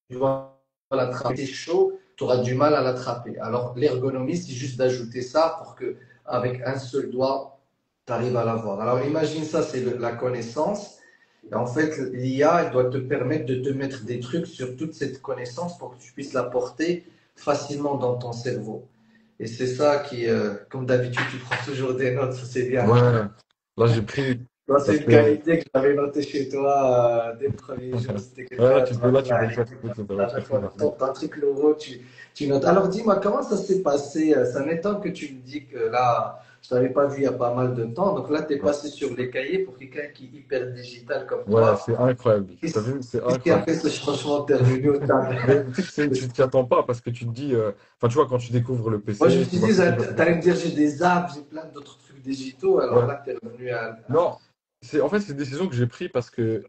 dois l'attraper. C'est chaud, tu auras du mal à l'attraper. Alors, l'ergonomie, c'est juste d'ajouter ça pour que, avec un seul doigt, tu arrives à l'avoir. Alors, imagine ça, c'est la connaissance. Et en fait, l'IA, elle doit te permettre de te mettre des trucs sur toute cette connaissance pour que tu puisses la porter facilement dans ton cerveau. Et c'est ça comme d'habitude, tu prends toujours des notes, ça c'est bien. Ouais. Là, j'ai pris C'est parce une que qualité que j'avais notée chez toi dès le premier jour. C'était que ouais, toi, tu vas là, tu peux faire le faire tout de suite. Ça va à te faire chaque fois plaisir. ton truc nouveau, tu notes. Alors dis-moi, comment ça s'est passé? Ça m'étonne que tu me dis que là, je t'avais pas vu il y a pas mal de temps. Donc là, tu es Ouais, passé sur les cahiers pour quelqu'un qui est hyper digital comme ouais, toi. c'est incroyable. T'as Qu'est-ce vu, c'est qu'est-ce qui a incroyable. fait ce changement de terminaux? Mais tu sais que tu t'y attends pas parce que tu te dis, enfin, tu vois, quand tu découvres le Moi, je me PC, tu suis vois dit, toutes les t'allais applications. me dire, j'ai des apps, j'ai plein d'autres trucs digitaux. Alors Ouais. là, tu es revenu Non, en fait, c'est une décision que j'ai prise parce que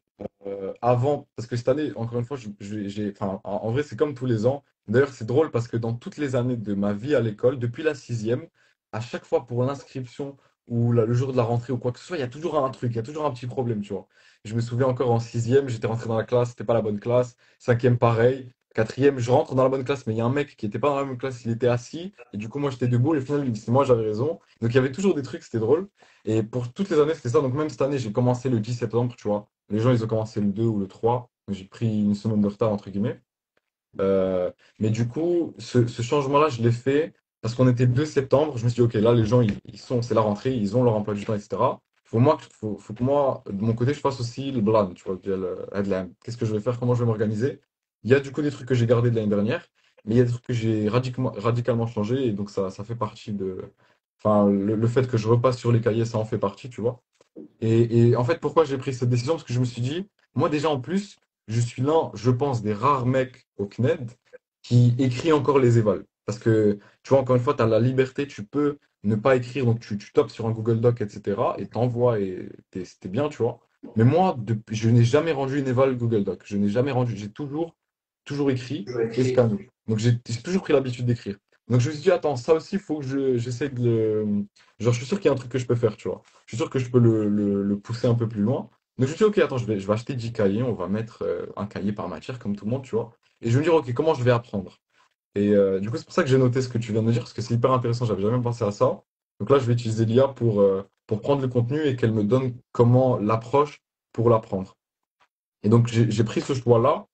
parce que cette année, encore une fois, enfin, en vrai, c'est comme tous les ans. D'ailleurs, c'est drôle parce que dans toutes les années de ma vie à l'école, depuis la sixième, à chaque fois pour l'inscription ou le jour de la rentrée ou quoi que ce soit, il y a toujours un truc, il y a toujours un petit problème, tu vois. Je me souviens encore en sixième, j'étais rentré dans la classe, c'était pas la bonne classe. Cinquième, pareil. Quatrième, je rentre dans la bonne classe, mais il y a un mec qui était pas dans la même classe, il était assis, et du coup, moi, j'étais debout, et au final, c'est moi, j'avais raison. Donc, il y avait toujours des trucs, c'était drôle. Et pour toutes les années, c'était ça. Donc, même cette année, j'ai commencé le 10 septembre, tu vois. Les gens, ils ont commencé le 2 ou le 3. Donc, j'ai pris une semaine de retard, entre guillemets. Mais du coup, ce changement-là, je l'ai fait parce qu'on était le 2 septembre. Je me suis dit, OK, là, les gens, c'est la rentrée, ils ont leur emploi du temps, etc. Faut que moi, de mon côté, je fasse aussi le plan, tu vois, le headline. Qu'est-ce que je vais faire, comment je vais m'organiser. Il y a du coup des trucs que j'ai gardés de l'année dernière, mais il y a des trucs que j'ai radicalement changé. Et donc, ça fait partie de. Enfin, le fait que je repasse sur les cahiers, ça en fait partie, tu vois. Et en fait, pourquoi j'ai pris cette décision? Parce que je me suis dit, moi déjà en plus, je suis l'un, je pense, des rares mecs au CNED qui écrit encore les évals. Parce que, tu vois, encore une fois, tu as la liberté, tu peux ne pas écrire, donc tu tapes sur un Google Doc, etc. et t'envoies et c'était bien, tu vois. Mais moi, je n'ai jamais rendu une éval Google Doc. Je n'ai jamais rendu, j'ai toujours écrit je vais et écrire. scanné. Donc j'ai toujours pris l'habitude d'écrire. Donc je me suis dit, attends, ça aussi, il faut que j'essaie de le. Genre, je suis sûr qu'il y a un truc que je peux faire, tu vois. Je suis sûr que je peux le pousser un peu plus loin. Donc je me suis dit, ok, attends, je vais acheter 10 cahiers, on va mettre un cahier par matière, comme tout le monde, tu vois. Et je vais me dire, ok, comment je vais apprendre? Et du coup, c'est pour ça que j'ai noté ce que tu viens de me dire, parce que c'est hyper intéressant, j'avais jamais pensé à ça. Donc là, je vais utiliser l'IA pour prendre le contenu et qu'elle me donne comment l'approche pour l'apprendre. Et donc, j'ai pris ce choix-là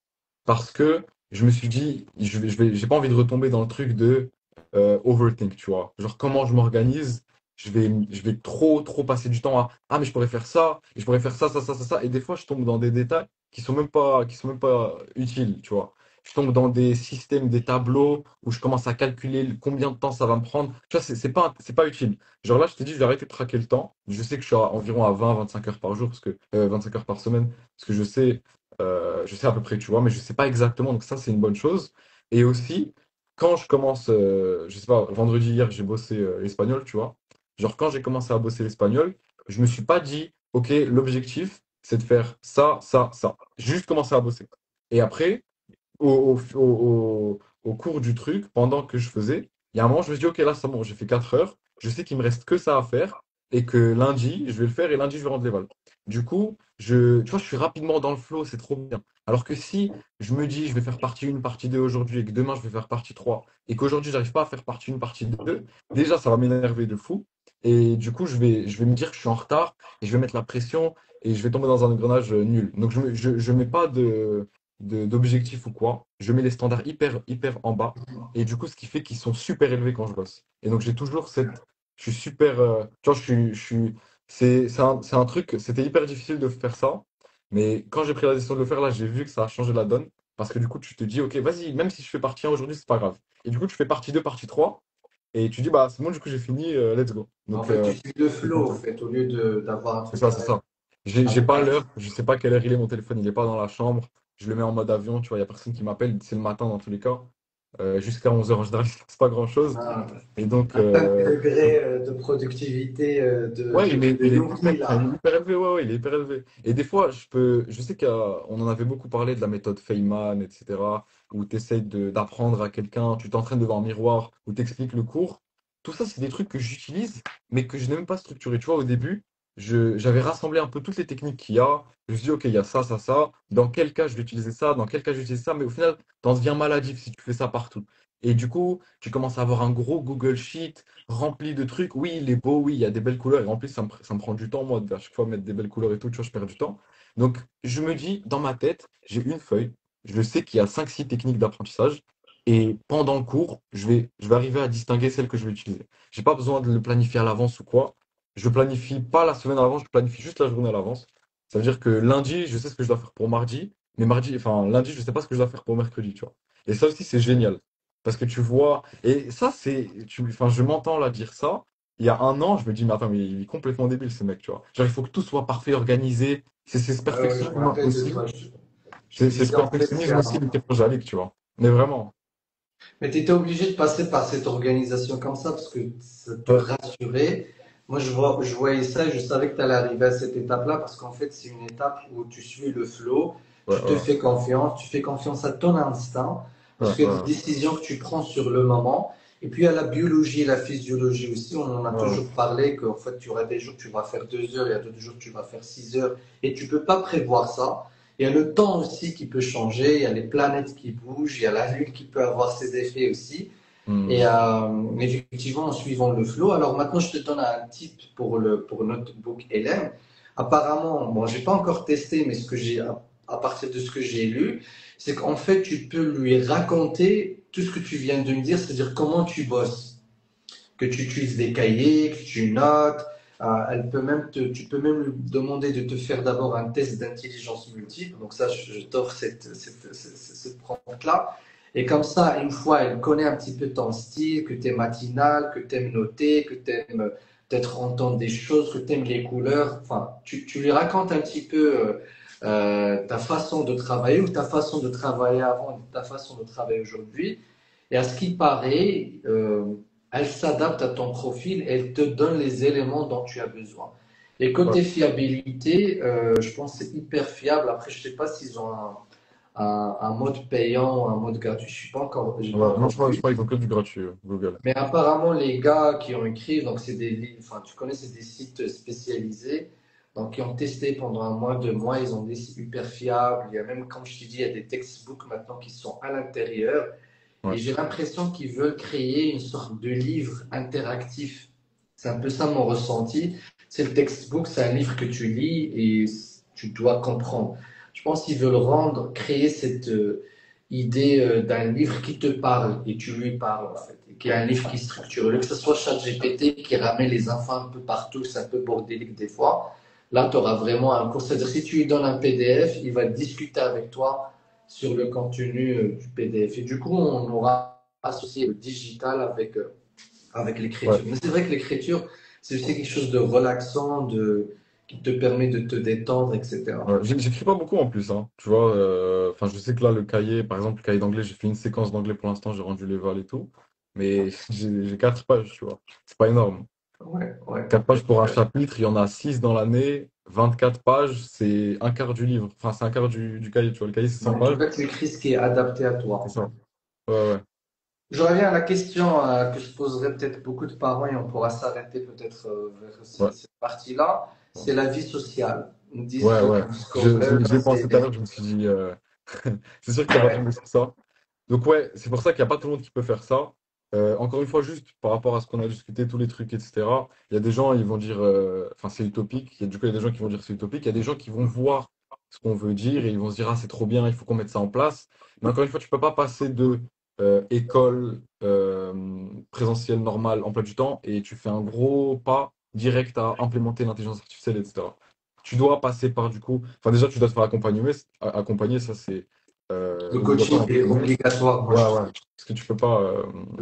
parce que je me suis dit, j'ai pas envie de retomber dans le truc de overthink, tu vois. Genre, comment je m'organise, je vais trop passer du temps à, ah, mais je pourrais faire ça, et je pourrais faire ça, ça, ça, ça, ça. Et des fois, je tombe dans des détails qui sont même pas utiles, tu vois. Je tombe dans des systèmes, des tableaux où je commence à calculer combien de temps ça va me prendre. Tu vois, c'est pas utile. Genre là, je t'ai dit, je vais arrêter de traquer le temps. Je sais que je suis environ à 20-25 heures par jour, 25 heures par semaine, parce que je sais à peu près, tu vois, mais je sais pas exactement. Donc ça, c'est une bonne chose. Et aussi, quand je commence, je sais pas, vendredi hier, j'ai bossé l'espagnol, tu vois. Genre, quand j'ai commencé à bosser l'espagnol, je me suis pas dit, OK, l'objectif, c'est de faire ça, ça, ça. J'ai juste commencé à bosser. Et après, au cours du truc, pendant que je faisais, il y a un moment, je me suis dit, OK, là, c'est bon, j'ai fait 4 heures. Je sais qu'il me reste que ça à faire et que lundi, je vais le faire et lundi, je vais rendre les balles. Du coup, tu vois, je suis rapidement dans le flow, c'est trop bien. Alors que si je me dis, je vais faire partie 1, partie 2 aujourd'hui et que demain, je vais faire partie 3 et qu'aujourd'hui, j'arrive pas à faire partie 1, partie 2, déjà, ça va m'énerver de fou. Et du coup, je vais me dire que je suis en retard et je vais mettre la pression et je vais tomber dans un engrenage nul. Donc, je mets pas d'objectifs ou quoi. Je mets les standards hyper, hyper en bas. Et du coup, ce qui fait qu'ils sont super élevés quand je bosse. Et donc, j'ai toujours cette. Je suis super. Tu vois, c'est un truc. C'était hyper difficile de faire ça. Mais quand j'ai pris la décision de le faire, là, j'ai vu que ça a changé la donne. Parce que du coup, tu te dis, OK, vas-y, même si je fais partie 1 aujourd'hui, c'est pas grave. Et du coup, tu fais partie 2 partie 3 et tu dis, bah, c'est bon, du coup, j'ai fini, let's go. En Donc, fait, tu suis le c'est flow, comme en ça. fait, au lieu d'avoir un C'est truc ça, c'est ça. J'ai avec pas l'heure, je sais pas quelle heure il est, mon téléphone, il est pas dans la chambre. Je le mets en mode avion, tu vois, il y a personne qui m'appelle, c'est le matin dans tous les cas. Jusqu'à 11 heures en général, il se passe pas grand-chose. un, Et donc, degré de productivité ouais, de l'oubli, il là. est hyper élevé, ouais, ouais, il est hyper élevé. Et des fois, je sais qu'on en avait beaucoup parlé de la méthode Feynman, etc., où tu essayes d'apprendre à quelqu'un, tu t'entraînes devant un miroir, où tu expliques le cours. Tout ça, c'est des trucs que j'utilise, mais que je n'ai même pas structuré. Tu vois, au début, j'avais rassemblé un peu toutes les techniques qu'il y a. Je me suis dit, OK, il y a ça, ça, ça. Dans quel cas je vais utiliser ça? Dans quel cas je vais utiliser ça? Mais au final, t'en deviens maladif si tu fais ça partout. Et du coup, tu commences à avoir un gros Google Sheet rempli de trucs. Oui, il est beau, oui, il y a des belles couleurs. Et en plus, ça me prend du temps, moi, à chaque fois mettre des belles couleurs et tout, tu vois, je perds du temps. Donc, je me dis, dans ma tête, j'ai une feuille. Je sais qu'il y a 5 6 techniques d'apprentissage. Et pendant le cours, je vais arriver à distinguer celles que je vais utiliser. J'ai pas besoin de le planifier à l'avance ou quoi. Je planifie pas la semaine à l'avance, je planifie juste la journée à l'avance. Ça veut dire que lundi, je sais ce que je dois faire pour mardi, mais lundi, je sais pas ce que je dois faire pour mercredi, tu vois. Et ça aussi, c'est génial. Parce que tu vois, et ça, enfin, je m'entends là dire ça. Il y a un an, je me dis, mais attends, mais il est complètement débile ce mec, tu vois. Genre, il faut que tout soit parfait, organisé. C'est ce Je me perfectionnisme rappelle de aussi. toi. Je te C'est ce disais, en fait, perfectionnisme aussi de Jalik, tu vois. Mais vraiment. mais tu étais obligé de passer par cette organisation comme ça parce que ça te Ouais, rassurait. Moi, je voyais ça et je savais que tu allais arriver à cette étape-là parce qu'en fait, c'est une étape où tu suis le flow, ouais, tu te ouais, fais confiance, tu fais confiance à ton instinct ouais, parce qu'il y a des ouais, décisions que tu prends sur le moment. Et puis, il y a la biologie et la physiologie aussi. On en a ouais, toujours parlé qu'en fait, tu auras des jours, tu vas faire 2 heures, il y a d'autres jours, tu vas faire 6 heures et tu peux pas prévoir ça. Il y a le temps aussi qui peut changer, il y a les planètes qui bougent, il y a la Lune qui peut avoir ses effets aussi. Et hmm, effectivement, en suivant le flow. Alors maintenant, je te donne un tip pour notre book LM. Apparemment, bon, j'ai pas encore testé, mais à partir de ce que j'ai lu, c'est qu'en fait, tu peux lui raconter tout ce que tu viens de me dire, c'est-à-dire comment tu bosses, que tu utilises des cahiers, que tu notes. Tu peux même lui demander de te faire d'abord un test d'intelligence multiple. Donc ça, je t'offre cette prompt-là. Et comme ça, une fois, elle connaît un petit peu ton style, que tu es matinal, que tu aimes noter, que tu aimes peut-être entendre des choses, que tu aimes les couleurs. Enfin, tu lui racontes un petit peu ta façon de travailler ou ta façon de travailler avant, ta façon de travailler aujourd'hui. Et à ce qui paraît, elle s'adapte à ton profil, elle te donne les éléments dont tu as besoin. Et ouais, côté fiabilité, je pense que c'est hyper fiable. Après, je ne sais pas s'ils ont un mode payant ou un mode gratuit. J'ai pas ouais. Non, encore je vu. crois qu'ils ont que du gratuit, Google. Mais apparemment, les gars qui ont écrit, donc c'est des livres, enfin, tu connais, c'est des sites spécialisés. Donc, qui ont testé pendant un mois, 2 mois, ils ont des sites hyper fiables. Il y a même, comme je te dis, il y a des textbooks maintenant qui sont à l'intérieur. Et Ouais. j'ai l'impression qu'ils veulent créer une sorte de livre interactif C'est un peu ça mon ressenti. C'est le textbook, c'est un livre que tu lis et tu dois comprendre. Je pense qu'ils veulent rendre, créer cette idée d'un livre qui te parle et tu lui parles en fait. Et qui est un livre qui est structuré. Que ce soit ChatGPT qui ramène les infos un peu partout, c'est un peu bordélique des fois. Là, tu auras vraiment un cours. C'est-à-dire, si tu lui donnes un PDF, il va discuter avec toi sur le contenu du PDF. Et du coup, on aura associé le digital avec Ouais. l'écriture. Mais c'est vrai que l'écriture, c'est aussi quelque chose de relaxant, qui te permet de te détendre, etc. Ouais, j'écris pas beaucoup en plus, hein. Tu vois, enfin, je sais que là, le cahier, par exemple, le cahier d'anglais, j'ai fait une séquence d'anglais pour l'instant, j'ai rendu les vals et tout. Mais j'ai 4 pages, tu vois. C'est pas énorme. Ouais, ouais. 4 pages pour un chapitre, il y en a 6 dans l'année. 24 pages, c'est un quart du livre. Enfin, c'est un quart du cahier, tu vois. Le cahier, c'est 100 En tout pages. cas, tu écris ce qui est adapté à C'est toi. ça. Ouais, ouais. Je reviens à la question que je poserai peut-être beaucoup de parents et on pourra s'arrêter peut-être vers Ouais, cette partie-là. C'est la vie sociale. Ils me disent ouais, que ouais. le scolaire, J'y ai pensé tout à c'est... l'heure, je me suis dit, c'est sûr qu'il y a pas tombé sur ça. Donc ouais, c'est pour ça qu'il n'y a pas tout le monde qui peut faire ça. Encore une fois, juste par rapport à ce qu'on a discuté, tous les trucs, etc. Il y a des gens, ils vont dire, enfin c'est utopique. Du coup, il y a des gens qui vont dire c'est utopique. Il y a des gens qui vont voir ce qu'on veut dire et ils vont se dire ah c'est trop bien, il faut qu'on mette ça en place. Mais encore une fois, tu peux pas passer de école présentielle normale, emploi du temps, et tu fais un gros pas direct à implémenter l'intelligence artificielle, etc. Tu dois passer par du coup, enfin déjà tu dois te faire accompagner, ça c'est Le obligatoire coaching entre est guillemets. obligatoire, moi Ouais, je trouve. ouais. Parce que Le tu peux pas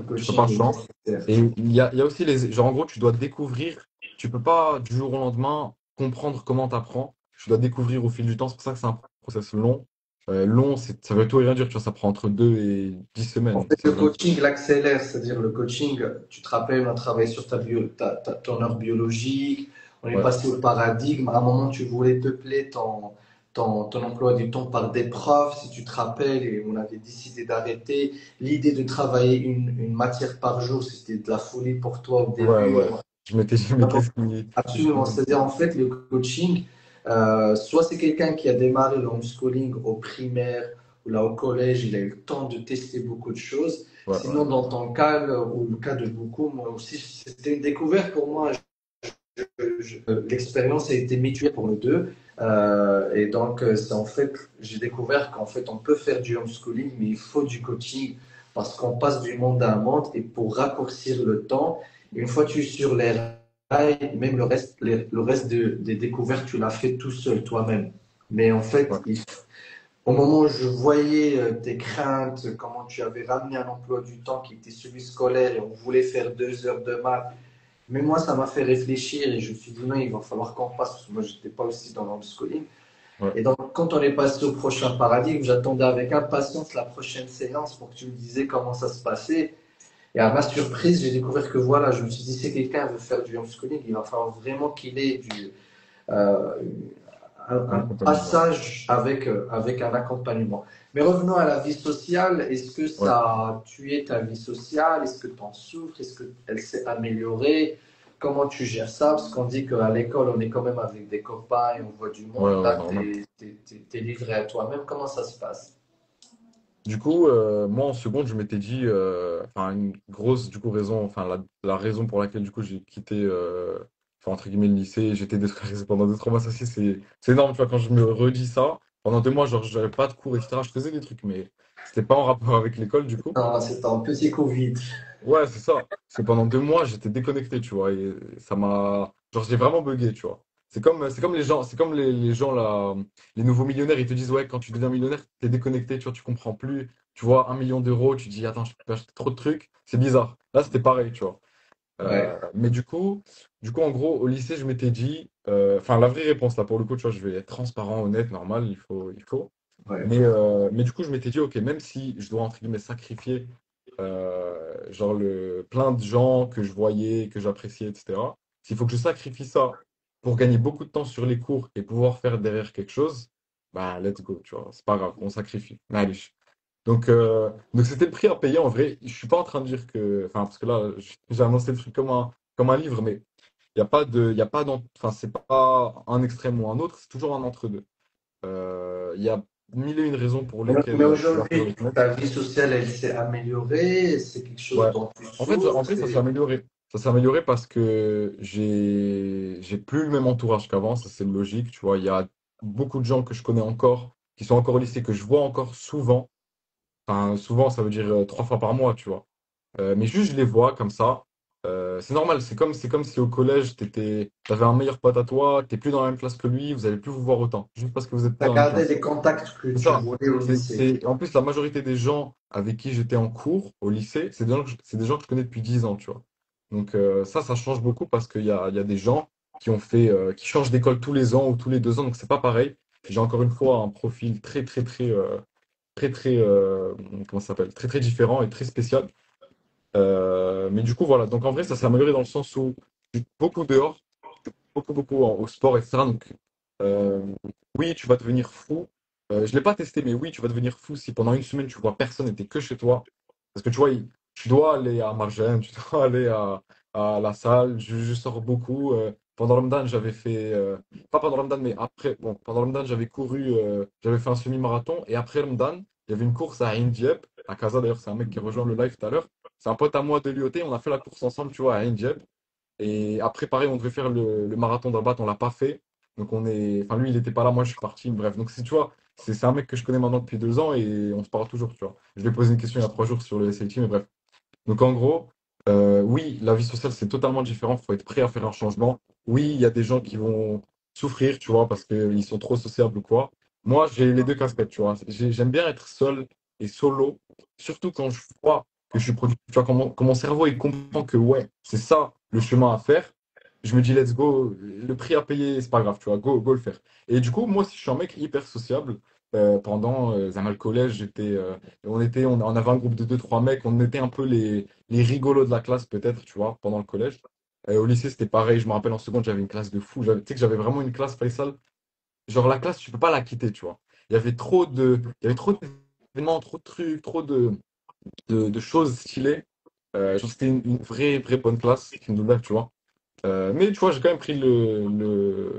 coaching est changer. nécessaire. Et il y a aussi genre en gros, tu dois découvrir, tu peux pas du jour au lendemain comprendre comment tu apprends. Tu dois découvrir au fil du temps. C'est pour ça que c'est un process long. Long, ça veut tout et rien dire, tu vois, ça prend entre 2 et 10 En semaines. fait, le coaching l'accélère, c'est-à-dire le coaching, tu te rappelles, on a travaillé sur ton heure biologique, on est Ouais, passé au paradigme. À un moment, tu voulais peupler ton emploi du temps par des profs, si tu te rappelles, et on avait décidé d'arrêter. L'idée de travailler une matière par jour, c'était de la folie pour toi au ouais, début. ouais. Je m'étais dit, mais qu'est-ce Absolument. qui... C'est-à-dire, en fait, le coaching, soit c'est quelqu'un qui a démarré le homeschooling au primaire ou là au collège, il a eu le temps de tester beaucoup de choses. Ouais, Sinon, dans ton cas, ou le cas de beaucoup, moi aussi, c'était une découverte pour moi. L'expérience a été mutuelle pour nous deux. Et donc, c'est en fait, j'ai découvert qu'en fait, on peut faire du homeschooling, mais il faut du coaching parce qu'on passe du monde à un monde. Et pour raccourcir le temps, une fois que tu es sur les rails, même le reste des découvertes, tu l'as fait tout seul, toi-même. Mais en ouais. fait, au moment où je voyais tes craintes, comment tu avais ramené un emploi du temps qui était celui scolaire et on voulait faire 2 heures de maths, mais moi, ça m'a fait réfléchir et je me suis dit non, il va falloir qu'on passe, parce que moi, je n'étais pas aussi dans l'homeschooling. Ouais. Et donc, quand on est passé au prochain paradigme, j'attendais avec impatience la prochaine séance pour que tu me disais comment ça se passait. Et à ma surprise, j'ai découvert que voilà, je me suis dit, si quelqu'un veut faire du homeschooling, il va falloir vraiment qu'il ait euh, Un un accompagnement. passage avec un accompagnement. Mais revenons à la vie sociale. Est-ce que Ouais. ça a tué ta vie sociale? Est-ce que tu en souffres? Est-ce qu'elle s'est améliorée? Comment tu gères ça? Parce qu'on dit qu'à l'école, on est quand même avec des copains et on voit du Ouais, monde. ouais, Là, normal. tu es livré à toi-même. Comment ça se passe? Du coup, moi en seconde, je m'étais dit, enfin une grosse du coup raison, enfin la raison pour laquelle du coup j'ai quitté, enfin entre guillemets le lycée, j'étais déscolarisé pendant 2, 3 mois, ça aussi c'est énorme, tu vois, quand je me redis ça, pendant 2 mois, genre j'avais pas de cours, etc. Je faisais des trucs, mais c'était pas en rapport avec l'école du coup. Non, c'est un petit Covid. Ouais, c'est ça. Parce que pendant 2 mois, j'étais déconnecté, tu vois, et ça m'a, genre j'ai vraiment bugué, tu vois. C'est comme les gens, c'est comme les gens là, les nouveaux millionnaires, ils te disent ouais, quand tu deviens millionnaire, t'es déconnecté, tu vois, tu comprends plus. Tu vois 1 million d'euros, tu dis attends, je peux acheter trop de trucs, c'est bizarre. Là, c'était pareil, tu vois. Ouais, Mais du coup, en gros, au lycée, je m'étais dit, enfin, la vraie réponse là, pour le coup, tu vois, je vais être transparent, honnête, normal, il faut. ouais. Mais du coup, je m'étais dit, ok, même si je dois entre guillemets sacrifier, genre plein de gens que je voyais, que j'appréciais, etc. S'il faut que je sacrifie ça pour gagner beaucoup de temps sur les cours et pouvoir faire derrière quelque chose, bah let's go, tu vois, c'est pas grave, on sacrifie. Mais allez. Donc c'était le prix à payer en vrai. Je suis pas en train de dire que, enfin, parce que là, j'ai annoncé le truc comme un livre, mais il y a pas enfin, c'est pas un extrême ou un autre, c'est toujours un entre-deux. Il y a mille et une raisons pour Mais lesquelles tu vas faire le aujourd'hui, business. ta vie sociale, elle s'est améliorée. C'est quelque chose Ouais. dont tu En fait, en souffres. vrai, ça s'est amélioré. Ça s'est amélioré parce que j'ai plus le même entourage qu'avant, ça c'est logique, tu vois. Il y a beaucoup de gens que je connais encore, qui sont encore au lycée, que je vois encore souvent. Enfin, souvent, ça veut dire 3 fois par mois, tu vois. Mais juste, je les vois comme ça. C'est normal, c'est comme si au collège, t'avais un meilleur pote à toi, t'es plus dans la même classe que lui, vous allez plus vous voir autant, juste parce que vous êtes Tu plus as dans la même gardé classe. les contacts que C'est tu ça. voulais au lycée. En plus, la majorité des gens avec qui j'étais en cours au lycée, c'est des gens que je connais depuis 10 ans, tu vois. Donc ça change beaucoup parce qu'il y a des gens qui changent d'école tous les ans ou tous les 2 ans, donc c'est pas pareil. J'ai encore une fois un profil très, très, très, très, très, comment ça s'appelle? Très, très différent et très spécial. Mais du coup, voilà. Donc en vrai, ça s'est amélioré dans le sens où je suis beaucoup dehors, beaucoup, beaucoup au sport, etc. Donc, euh, oui, tu vas devenir fou. Je ne l'ai pas testé, mais oui, tu vas devenir fou si pendant une semaine, tu vois personne et t'es que chez toi. Parce que tu vois, tu dois aller à Margène, tu dois aller à la salle. Je sors beaucoup. Pendant le Ramadan, j'avais fait, pas pendant le Ramadan, mais après, bon, pendant le Ramadan, j'avais couru, j'avais fait un semi-marathon. Et après le Ramadan, il y avait une course à Ain Diep, à Casa. D'ailleurs, c'est un mec qui rejoint le live tout à l'heure. C'est un pote à moi de l'UOT. On a fait la course ensemble, tu vois, à Ain Diep. Et après, pareil, on devait faire le marathon de Rabat, on l'a pas fait. Donc enfin lui, il était pas là, moi je suis parti. Bref, donc tu vois, c'est un mec que je connais maintenant depuis 2 ans et on se parle toujours, tu vois. Je lui ai posé une question il y a 3 jours sur le SAT, mais bref. Donc en gros, oui, la vie sociale c'est totalement différent. Il faut être prêt à faire un changement. Oui, il y a des gens qui vont souffrir, tu vois, parce qu'ils sont trop sociables ou quoi. Moi, j'ai les deux casquettes, tu vois. J'aime bien être seul et solo, surtout quand je vois que je suis productif. Tu vois, quand mon cerveau il comprend que ouais, c'est ça le chemin à faire. Je me dis let's go, le prix à payer, c'est pas grave, tu vois, go le faire. Et du coup, moi, si je suis un mec hyper sociable, pendant le collège, on avait un groupe de 2 3 mecs, on était un peu les rigolos de la classe, peut-être, tu vois, pendant le collège. Au lycée, c'était pareil. Je me rappelle en seconde, j'avais une classe de fou. Tu sais que j'avais vraiment une classe, Faisal. Genre, la classe, tu peux pas la quitter, tu vois. Il y avait trop d'événements, trop de trucs, trop de choses stylées. Genre, c'était une vraie, vraie bonne classe, Alhamdoulilah, tu vois. Mais tu vois, j'ai quand même pris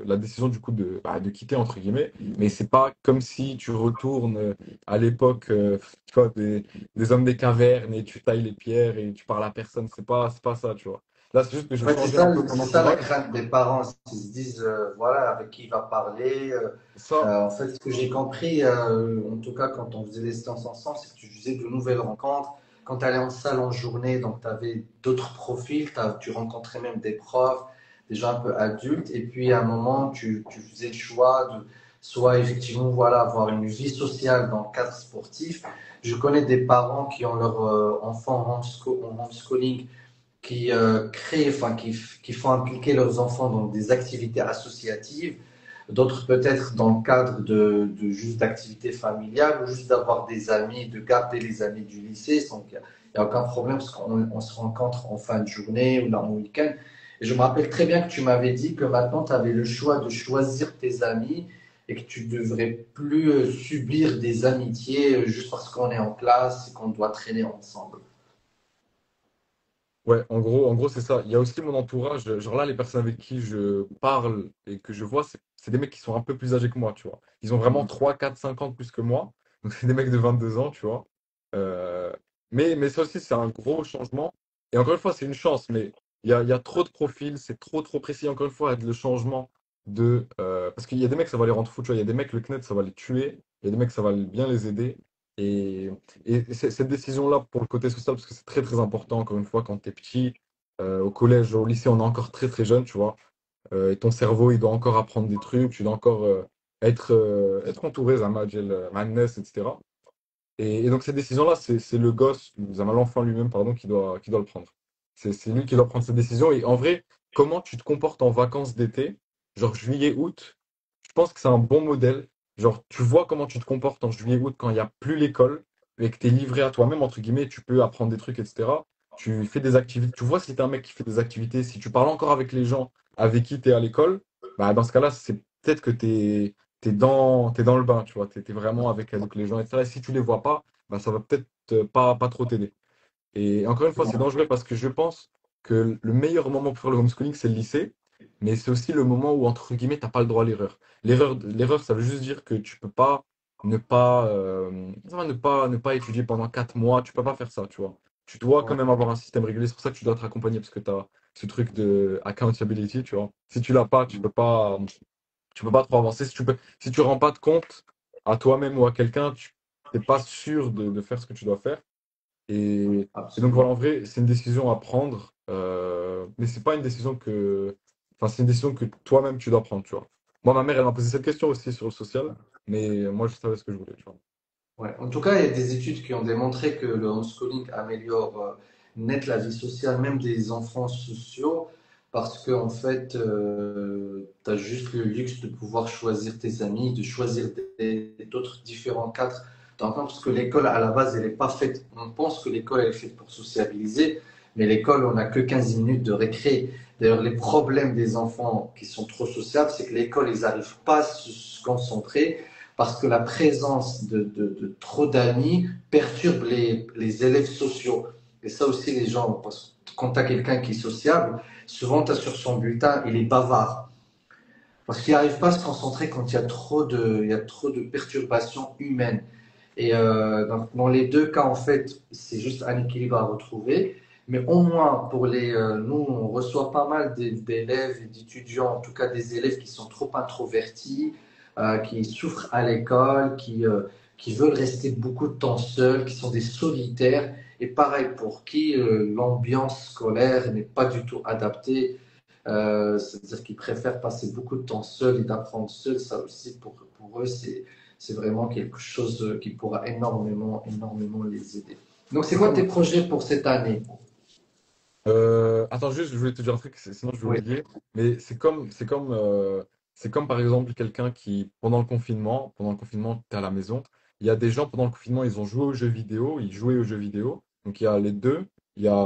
la décision du coup de quitter entre guillemets. Mais c'est pas comme si tu retournes à l'époque, tu vois, des hommes des cavernes et tu tailles les pierres et tu parles à personne. C'est pas ça, tu vois. Là, c'est juste que j'ai En fait, changé un peu mon c'est ça la entourage. crainte des parents. Ils se disent, voilà, avec qui il va parler. Ça, En fait, ce que j'ai compris, en tout cas, quand on faisait des séances ensemble, c'est que tu faisais de nouvelles rencontres. Quand tu allais en salle en journée, donc tu avais d'autres profils, tu rencontrais même des profs, des gens un peu adultes. Et puis, à un moment, tu faisais le choix de soit effectivement, voilà, avoir une vie sociale dans le cadre sportif. Je connais des parents qui ont leur enfant en homeschooling qui créent, enfin, qui font impliquer leurs enfants dans des activités associatives, d'autres peut-être dans le cadre de juste d'activités familiales ou juste d'avoir des amis, de garder les amis du lycée. Donc, il n'y a aucun problème parce qu'on se rencontre en fin de journée ou dans le week-end. Et je me rappelle très bien que tu m'avais dit que maintenant tu avais le choix de choisir tes amis et que tu ne devrais plus subir des amitiés juste parce qu'on est en classe et qu'on doit traîner ensemble. ouais, en gros, c'est ça. Il y a aussi mon entourage. Genre là, les personnes avec qui je parle et que je vois, c'est des mecs qui sont un peu plus âgés que moi, tu vois. Ils ont vraiment 3 4 5 ans de plus que moi. Donc, c'est des mecs de 22 ans, tu vois. Euh, mais ça aussi, c'est un gros changement. Et encore une fois, c'est une chance. Mais il y a trop de profils, c'est trop, trop précis. Encore une fois, le changement parce qu'il y a des mecs, ça va les rendre fous, tu vois. Il y a des mecs, le CNED, ça va les tuer. Il y a des mecs, ça va bien les aider. Et cette décision-là, pour le côté social, parce que c'est très très important, encore une fois, quand tu es petit, au collège, au lycée, on est encore très très jeune, tu vois. Et ton cerveau, il doit encore apprendre des trucs, tu dois encore être entouré, Zama, Madness, etc. Et donc cette décision-là, c'est le gosse, Zama, l'enfant lui-même, pardon, qui doit le prendre. C'est lui qui doit prendre cette décision. Et en vrai, comment tu te comportes en vacances d'été, genre juillet, août, je pense que c'est un bon modèle. Genre, tu vois comment tu te comportes en juillet, août quand il n'y a plus l'école et que tu es livré à toi-même, entre guillemets, tu peux apprendre des trucs, etc. Tu fais des activités. Tu vois si tu es un mec qui fait des activités, si tu parles encore avec les gens avec qui tu es à l'école, bah, dans ce cas-là, c'est peut-être que t'es dans le bain, tu vois. T'es vraiment avec les gens, etc. Et si tu les vois pas, bah, ça va peut-être pas trop t'aider. Et encore une fois, c'est dangereux parce que je pense que le meilleur moment pour faire le homeschooling, c'est le lycée, mais c'est aussi le moment où, entre guillemets, tu n'as pas le droit à l'erreur. L'erreur, ça veut juste dire que tu peux pas ne pas, ça va, ne pas étudier pendant 4 mois, tu peux pas faire ça, tu vois. tu dois quand Ouais. même avoir un système régulier. C'est pour ça que tu dois te raccompagner parce que tu as ce truc de accountability, tu vois. Si tu l'as pas, tu peux pas trop avancer. Si tu rends pas de compte à toi-même ou à quelqu'un, tu n'es pas sûr de faire ce que tu dois faire. Et donc voilà, en Absolument. vrai, c'est une décision à prendre, mais c'est pas une décision enfin, c'est une décision que toi-même tu dois prendre, tu vois. Moi, ma mère, elle m'a posé cette question aussi sur le social, mais moi, je savais ce que je voulais, tu vois. Ouais. En tout cas, il y a des études qui ont démontré que le homeschooling améliore net la vie sociale, même des enfants sociaux, parce que en fait, tu as juste le luxe de pouvoir choisir tes amis, de choisir d'autres différents cadres d'enfants, parce que l'école, à la base, elle n'est pas faite. On pense que l'école, elle est faite pour sociabiliser, mais l'école, on n'a que 15 minutes de récré. D'ailleurs, les problèmes des enfants qui sont trop sociables, c'est que l'école, ils n'arrivent pas à se concentrer parce que la présence de trop d'amis perturbe les élèves sociaux. Et ça aussi, les gens, parce que quand tu as quelqu'un qui est sociable, souvent tu as sur son bulletin, il est bavard. Parce qu'il n'arrive pas à se concentrer quand il y a trop de perturbations humaines. Et dans les deux cas, en fait, c'est juste un équilibre à retrouver. Mais au moins, nous, on reçoit pas mal d'élèves et d'étudiants, en tout cas des élèves qui sont trop introvertis, qui souffrent à l'école, qui veulent rester beaucoup de temps seuls, qui sont des solitaires. Et pareil, pour qui l'ambiance scolaire n'est pas du tout adaptée, c'est-à-dire qu'ils préfèrent passer beaucoup de temps seuls et d'apprendre seuls. Ça aussi, pour eux, c'est vraiment quelque chose qui pourra énormément les aider. Donc, c'est quoi tes projets pour cette année? Attends, juste, je voulais te dire un truc, sinon je vais Oui, oublier. Mais c'est comme par exemple quelqu'un qui, pendant le confinement, tu es à la maison. Il y a des gens, pendant le confinement, ils ont joué aux jeux vidéo, ils jouaient aux jeux vidéo. Donc il y a les deux.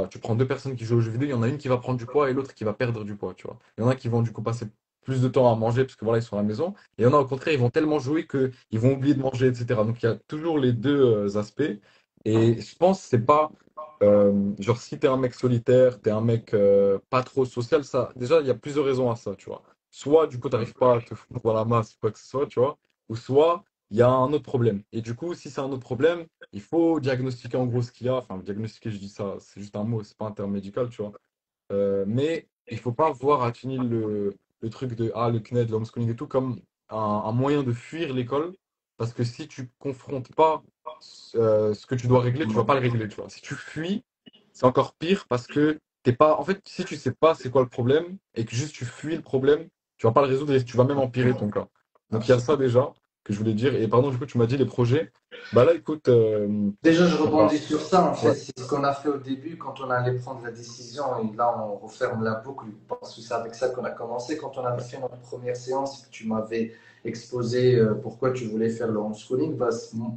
Tu prends deux personnes qui jouent aux jeux vidéo, il y en a une qui va prendre du poids et l'autre qui va perdre du poids, tu vois. Il y en a qui vont du coup passer plus de temps à manger parce que voilà, ils sont à la maison. Et il y en a au contraire, ils vont tellement jouer qu'ils vont oublier de manger, etc. Donc il y a toujours les deux aspects. Et je pense que c'est pas. Genre, si t'es un mec solitaire, t'es un mec pas trop social, ça, déjà, il y a plusieurs raisons à ça, tu vois. Soit, du coup, t'arrives pas à te foutre dans la masse, quoi que ce soit, tu vois. Ou soit, il y a un autre problème. Et du coup, si c'est un autre problème, il faut diagnostiquer en gros ce qu'il y a. Enfin, diagnostiquer, je dis ça, c'est juste un mot, c'est pas un terme médical, tu vois. Mais il faut pas voir à Tunnil le truc de le CNED, l'homeschooling et tout comme un moyen de fuir l'école. Parce que si tu confrontes pas ce que tu dois régler, tu vas pas le régler, tu vois. Si tu fuis, c'est encore pire parce que t'es pas. En fait, si tu sais pas c'est quoi le problème et que juste tu fuis le problème, tu vas pas le résoudre et tu vas même empirer ton cas. Donc il y a ça absolument. déjà que je voulais dire. Et pardon, du coup, tu m'as dit les projets. Bah là, écoute, Déjà, je on va. rebondis sur ça. En fait, Ouais, c'est ce qu'on a fait au début quand on allait prendre la décision. Et là, on referme la boucle parce que c'est avec ça qu'on a commencé. Quand on avait fait notre première séance et que tu m'avais exposé pourquoi tu voulais faire le homeschooling, bah,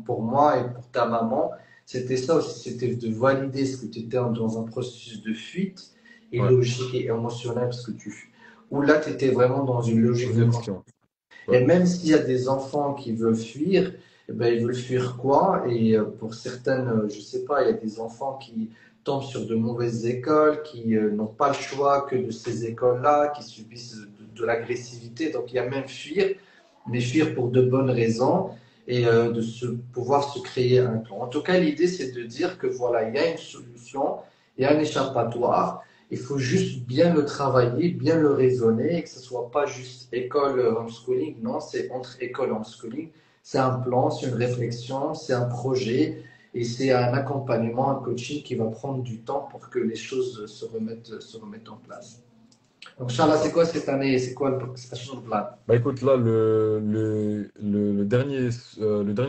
pour moi et pour ta maman, c'était ça aussi. C'était de valider ce que tu étais dans un processus de fuite et ouais. logique et émotionnel parce que ou là, tu étais vraiment dans une logique de Conviction. Ouais. et même s'il y a des enfants qui veulent fuir, eh ben, ils veulent fuir quoi? Et pour certaines, je sais pas, il y a des enfants qui tombent sur de mauvaises écoles, qui n'ont pas le choix que de ces écoles-là, qui subissent de l'agressivité. Donc il y a même fuir, mais fuir pour de bonnes raisons et pouvoir se créer un plan. En tout cas, l'idée, c'est de dire que voilà, il y a une solution, il y a un échappatoire. Il faut juste bien le travailler, bien le raisonner, et que ce ne soit pas juste école homeschooling. Non, c'est entre école homeschooling. C'est un plan, c'est une réflexion, c'est un projet et c'est un accompagnement, un coaching qui va prendre du temps pour que les choses se remettent en place. Donc, C'est Charles, c'est ça. quoi cette année? C'est quoi le plan? Bah écoute, là, le dernier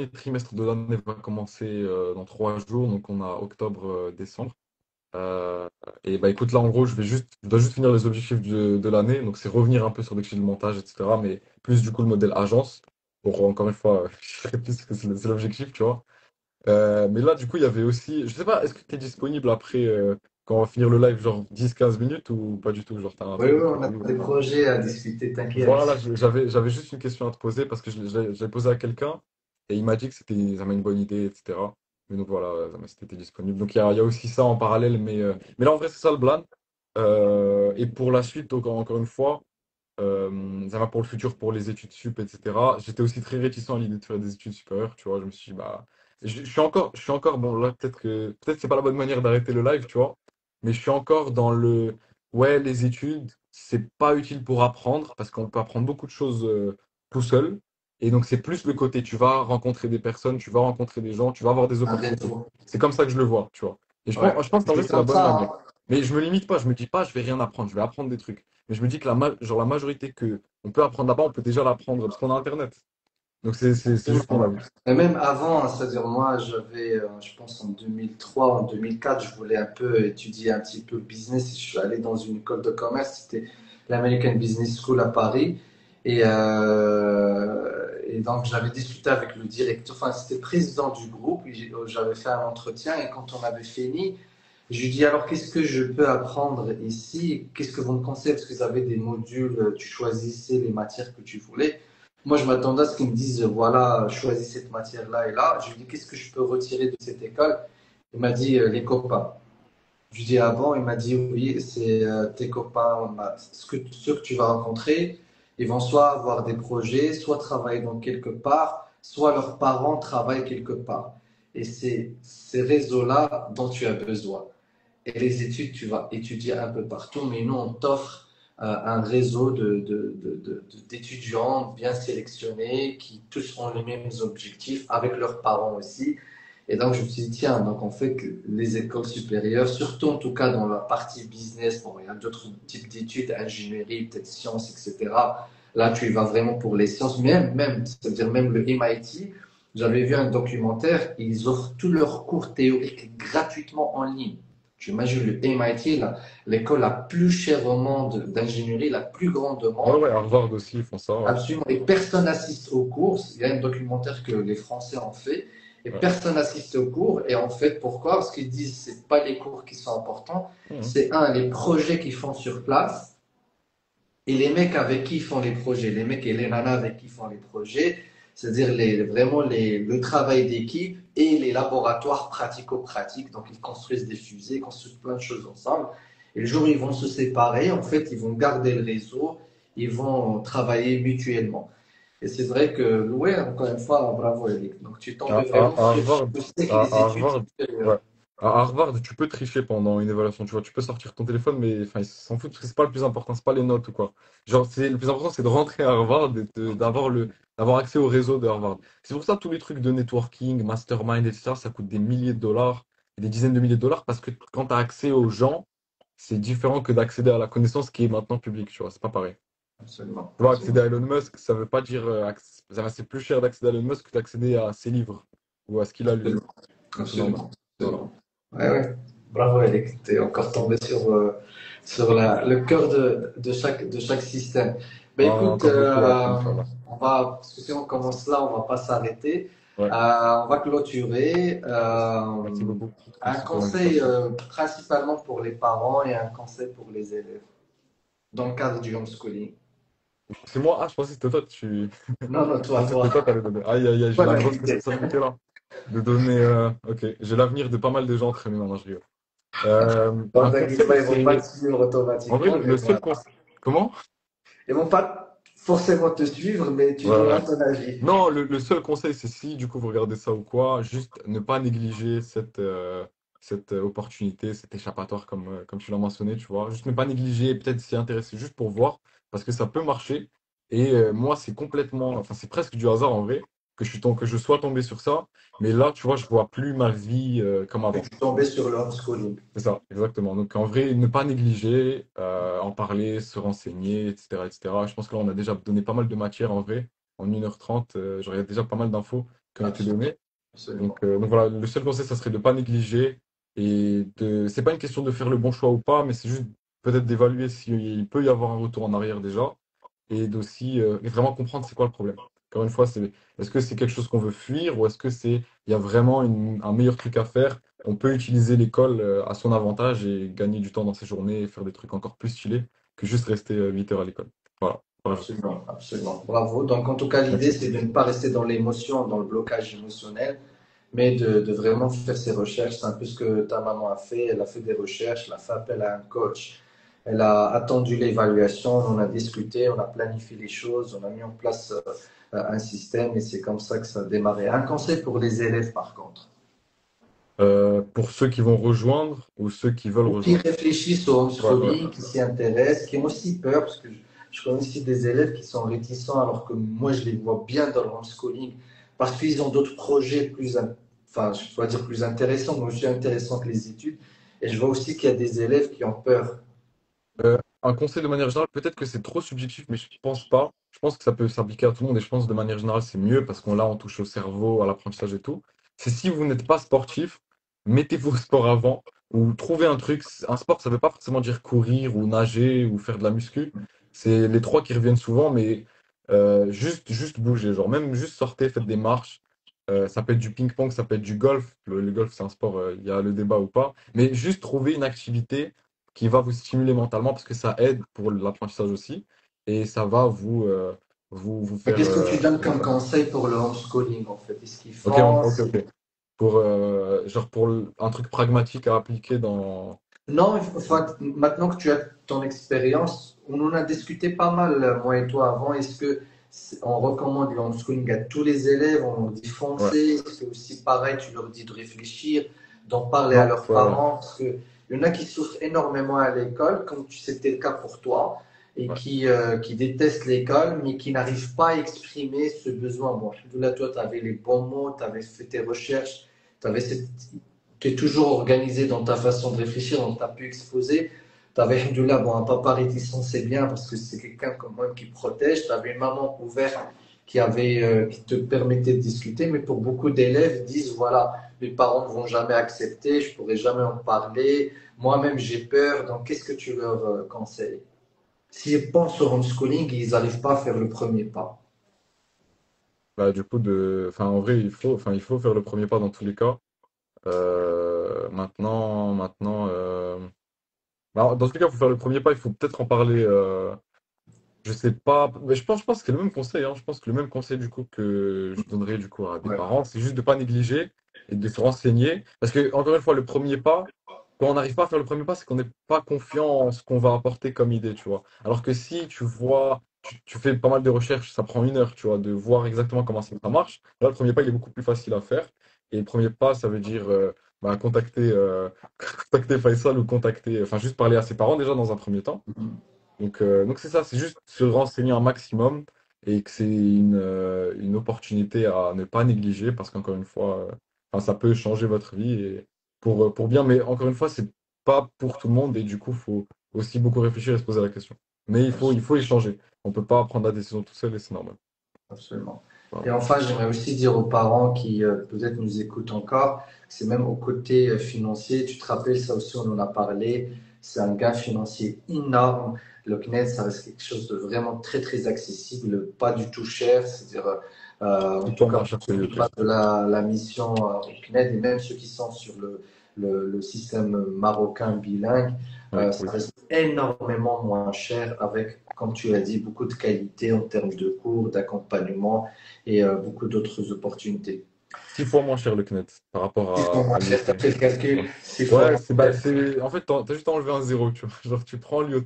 trimestre de l'année va commencer dans 3 jours, donc on a octobre, décembre. Euh, et bah écoute, là, en gros, je dois juste finir les objectifs de l'année, donc c'est revenir un peu sur le montage, etc., mais plus du coup le modèle agence, pour encore une fois, je répète que c'est l'objectif, tu vois. Mais là, du coup, il y avait aussi, je sais pas, est-ce que tu es disponible après, quand on va finir le live, genre 10-15 minutes ou pas du tout, genre t'as un Oui, truc de oui, on a prévu? des projets à discuter, t'inquiète. Voilà, j'avais juste une question à te poser parce que je l'ai posé à quelqu'un et il m'a dit que ça m'a une bonne idée, etc. Mais donc voilà, si t'étais disponible. Donc il y a aussi ça en parallèle, mais là en vrai c'est ça le plan. Et pour la suite, donc, encore une fois, ça va pour le futur, pour les études sup, etc. J'étais aussi très réticent à l'idée de faire des études supérieures, tu vois. Je me suis dit, bah, je suis encore, bon, là, peut-être c'est pas la bonne manière d'arrêter le live, tu vois, mais je suis encore dans ouais, les études, c'est pas utile pour apprendre, parce qu'on peut apprendre beaucoup de choses tout seul. Et donc, c'est plus le côté, tu vas rencontrer des personnes, tu vas rencontrer des gens, tu vas avoir des Un opportunités. défaut. C'est comme ça que je le vois, tu vois. Et Ouais. je pense qu'en vrai, C'est c'est la comme bonne ça, manière. hein. Mais je me limite pas, je me dis pas, je vais rien apprendre, je vais apprendre des trucs. Mais je me dis que genre, la majorité que on peut apprendre là-bas, on peut déjà l'apprendre, parce qu'on a Internet. Donc, c'est juste Absolument, mon ouais. avis. Et même avant, hein, c'est-à-dire moi, j'avais, je pense en 2003, en 2004, je voulais un peu étudier un petit peu le business. Je suis allé dans une école de commerce, c'était l'American Business School à Paris. Et donc j'avais discuté avec le directeur, enfin c'était le président du groupe, et j'avais fait un entretien et quand on avait fini, je lui dis alors qu'est-ce que je peux apprendre ici? Qu'est-ce que vous me conseillez? Parce qu'ils avaient des modules, tu choisissais les matières que tu voulais. Moi, je m'attendais à ce qu'ils me disent, voilà, choisis cette matière-là et là. Je lui dis, qu'est-ce que je peux retirer de cette école? Il m'a dit, les copains. Je lui dis, ah bon? Il m'a dit, oui, c'est tes copains en maths. Ceux que tu vas rencontrer, ils vont soit avoir des projets, soit travailler dans quelque part, soit leurs parents travaillent quelque part. Et c'est ces réseaux-là dont tu as besoin. Et les études, tu vas étudier un peu partout, mais nous, on t'offre un réseau d'étudiants bien sélectionnés qui tous ont les mêmes objectifs avec leurs parents aussi. Et donc, je me suis dit, tiens, donc en fait, les écoles supérieures, surtout en tout cas dans la partie business, bon, il y a d'autres types d'études, ingénierie, peut-être sciences, etc. Là, tu y vas vraiment pour les sciences, c'est-à-dire même le MIT. J'avais vu un documentaire, ils offrent tous leurs cours théoriques gratuitement en ligne. Tu imagines le MIT, l'école la plus chère au monde d'ingénierie, la plus grande au Ouais, monde. ouais, Harvard aussi, ils font ça, ouais. Absolument. Et personne n'assiste aux cours. Il y a un documentaire que les Français ont fait. Et Ouais. personne n'assiste aux cours. Et en fait, pourquoi? Parce qu'ils disent que ce n'est pas les cours qui sont importants. Mhm. C'est les projets qu'ils font sur place et les mecs avec qui ils font les projets. Les mecs et les nanas avec qui ils font les projets. C'est-à-dire vraiment le travail d'équipe et les laboratoires pratico-pratiques. Donc, ils construisent des fusées, ils construisent plein de choses ensemble. Et le jour où ils vont se séparer, en fait, ils vont garder le réseau, ils vont travailler mutuellement. Et c'est vrai que, ouais, encore une fois, bravo Eric. Donc tu tombais vraiment À sur Harvard, le sais que les à études Harvard, ouais. supérieures. À Harvard, tu peux tricher pendant une évaluation, tu vois. Tu peux sortir ton téléphone, mais enfin, ils s'en foutent parce que c'est pas le plus important, c'est pas les notes ou quoi. Genre, le plus important, c'est de rentrer à Harvard et d'avoir accès au réseau de Harvard. C'est pour ça tous les trucs de networking, mastermind, etc., ça coûte des milliers de dollars, et des dizaines de milliers de dollars, parce que quand tu as accès aux gens, c'est différent que d'accéder à la connaissance qui est maintenant publique, tu vois. C'est pas pareil. Absolument, Tu vois, accéder à absolument, Elon Musk, ça veut pas dire. C'est plus cher d'accéder à Elon Musk que d'accéder à ses livres ou à ce qu'il a lu. absolument, Donc c'est normal. absolument, Voilà. absolument. Ouais, ouais. Bravo Eric, tu es encore tombé sur le cœur de chaque système. Ben Ah, écoute, encore beaucoup à apprendre, Inch'Allah. parce que si on commence là, on va pas s'arrêter. Ouais, On va clôturer. merci beaucoup. Un Merci pour conseil l'invitation. principalement pour les parents et un conseil pour les élèves dans le cadre du homeschooling. C'est moi? Ah, je pensais que c'était toi. Tu... Non, non, Je toi, pensais que c'était toi toi. qui allais donner. Aïe, aïe, aïe, j'ai Toi la grosse l'invité. responsabilité là. De donner. Ok, j'ai l'avenir de pas mal de gens entre mes mains, non, je rigole. Bon, Un t'inquiète conseil, pas, ils vont pas c'est. te suivre En vrai, automatiquement, mais le seul voilà. conseil. Comment? Ils vont pas forcément te suivre, mais tu Ouais, donneras ouais. ton avis. Non, le seul conseil, c'est si du coup vous regardez ça ou quoi, juste ne pas négliger cette opportunité, cet échappatoire comme tu l'as mentionné, tu vois. Juste ne pas négliger, peut-être s'y intéresser juste pour voir, parce que ça peut marcher. Et moi, c'est complètement, enfin c'est presque du hasard en vrai, que je sois tombé sur ça. Mais là, tu vois, je vois plus ma vie comme Et avant. tu tombais sur le homeschooling. C'est ça, exactement. Donc en vrai, ne pas négliger, en parler, se renseigner, etc., etc. Je pense que là, on a déjà donné pas mal de matière en vrai. En 1h30, genre, il y a déjà pas mal d'infos qui ont été Absolument, données. absolument. Donc voilà, le seul conseil, ça serait de ne pas négliger. Et c'est pas une question de faire le bon choix ou pas, mais c'est juste peut-être d'évaluer s'il peut y avoir un retour en arrière déjà. Et d'aussi vraiment comprendre c'est quoi le problème. Encore une fois, est-ce que c'est quelque chose qu'on veut fuir ou est-ce que il y a vraiment un meilleur truc à faire? On peut utiliser l'école à son avantage et gagner du temps dans ses journées et faire des trucs encore plus stylés que juste rester 8 heures à l'école. Voilà. Voilà. Absolument, absolument. Bravo. Donc, en tout cas, l'idée, Merci. c'est de ne pas rester dans l'émotion, dans le blocage émotionnel, mais de vraiment faire ses recherches. C'est un peu ce que ta maman a fait. Elle a fait des recherches, elle a fait appel à un coach. Elle a attendu l'évaluation, on a discuté, on a planifié les choses, on a mis en place un système et c'est comme ça que ça a démarré. Un conseil pour les élèves par contre. Pour ceux qui vont rejoindre ou ceux qui veulent Ou qui rejoindre. réfléchissent au Ouais, ouais. homeschooling, qui s'y intéressent, qui ont aussi peur, parce que je connais aussi des élèves qui sont réticents, alors que moi je les vois bien dans le homeschooling, parce qu'ils ont d'autres projets plus, enfin, je dois dire plus intéressants, mais aussi intéressants que les études. Et je vois aussi qu'il y a des élèves qui ont peur. Un conseil de manière générale, peut-être que c'est trop subjectif, mais je pense pas. Je pense que ça peut s'appliquer à tout le monde et je pense de manière générale c'est mieux parce qu'on là on touche au cerveau, à l'apprentissage et tout. C'est si vous n'êtes pas sportif, mettez-vous au sport avant ou trouvez un truc. Un sport, ça veut pas forcément dire courir ou nager ou faire de la muscu. C'est les trois qui reviennent souvent, mais juste bouger. Genre même juste sortez, faites des marches. Ça peut être du ping-pong, ça peut être du golf. Le golf c'est un sport, il y a le débat ou pas. Mais juste trouver une activité qui va vous stimuler mentalement parce que ça aide pour l'apprentissage aussi et ça va vous Mais faire. qu'est-ce que tu donnes comme conseil pour le homeschooling en fait? Est-ce qu'ils Ok, font? ok, ok. Pour, genre pour un truc pragmatique à appliquer dans. Non, enfin, maintenant que tu as ton expérience, on en a discuté pas mal, moi et toi, avant. Est-ce que on recommande le homeschooling à tous les élèves? On dit Ouais. foncer. Est-ce que aussi, pareil, tu leur dis de réfléchir, d'en parler à Non, leurs ouais, ouais, parents? Parce que il y en a qui souffrent énormément à l'école, comme c'était le cas pour toi, et ouais. qui détestent l'école, mais qui n'arrivent pas à exprimer ce besoin. Bon, là, toi, tu avais les bons mots, tu avais fait tes recherches, tu avais cette tu es toujours organisé dans ta façon de réfléchir, donc tu as pu exposer. Tu avais, alhamdoulilah, bon, un papa réticent, c'est bien parce que c'est quelqu'un comme moi qui protège. Tu avais une maman ouverte qui te permettait de discuter, mais pour beaucoup d'élèves, ils disent voilà, mes parents ne vont jamais accepter, je ne pourrai jamais en parler, moi-même j'ai peur, donc qu'est-ce que tu leur conseilles? S'ils pensent au homeschooling, ils n'arrivent pas à faire le premier pas. Bah, du coup, enfin, en vrai, il faut faire le premier pas dans tous les cas. Maintenant, bah, dans tous les cas, il faut faire le premier pas. Il faut peut-être en parler. Je sais pas, mais je pense que c'est le même conseil, hein. Je pense que le même conseil du coup que je donnerais du coup à des Ouais. parents, c'est juste de pas négliger et de se renseigner. Parce que encore une fois, le premier pas, quand on n'arrive pas à faire le premier pas, c'est qu'on n'est pas confiant en ce qu'on va apporter comme idée, tu vois. Alors que si tu vois, tu fais pas mal de recherches, ça prend une heure, tu vois, de voir exactement comment ça marche. Là, le premier pas, il est beaucoup plus facile à faire. Et le premier pas, ça veut dire bah, contacter Faisal ou contacter, enfin juste parler à ses parents déjà dans un premier temps. Donc c'est ça, c'est juste se renseigner un maximum et que c'est une opportunité à ne pas négliger parce qu'encore une fois, enfin, ça peut changer votre vie et pour bien, mais encore une fois, c'est pas pour tout le monde et du coup, faut aussi beaucoup réfléchir et se poser la question. Mais il faut échanger. On peut pas prendre la décision tout seul et c'est normal. Absolument. Voilà. Et enfin, j'aimerais aussi dire aux parents qui peut-être nous écoutent encore, c'est même au côté financier, tu te rappelles, ça aussi on en a parlé, c'est un gain financier énorme. Le CNED, ça reste quelque chose de vraiment très très accessible, pas du tout cher, c'est-à-dire en Une tout fois cas moins pour cher que ceux qui l'UT. passent de la mission au CNED et même ceux qui sont sur le système marocain bilingue, Oui, ça oui. reste énormément moins cher avec, comme tu l'as dit, beaucoup de qualité en termes de cours, d'accompagnement et beaucoup d'autres opportunités. 6 fois moins cher le CNET par rapport Six fois à moins cher, l'IoT. tu as fait le calcul, Ouais, six fois ouais, moins cher. en fait, t'as juste à enlever un zéro, tu vois. Genre, tu prends l'IoT,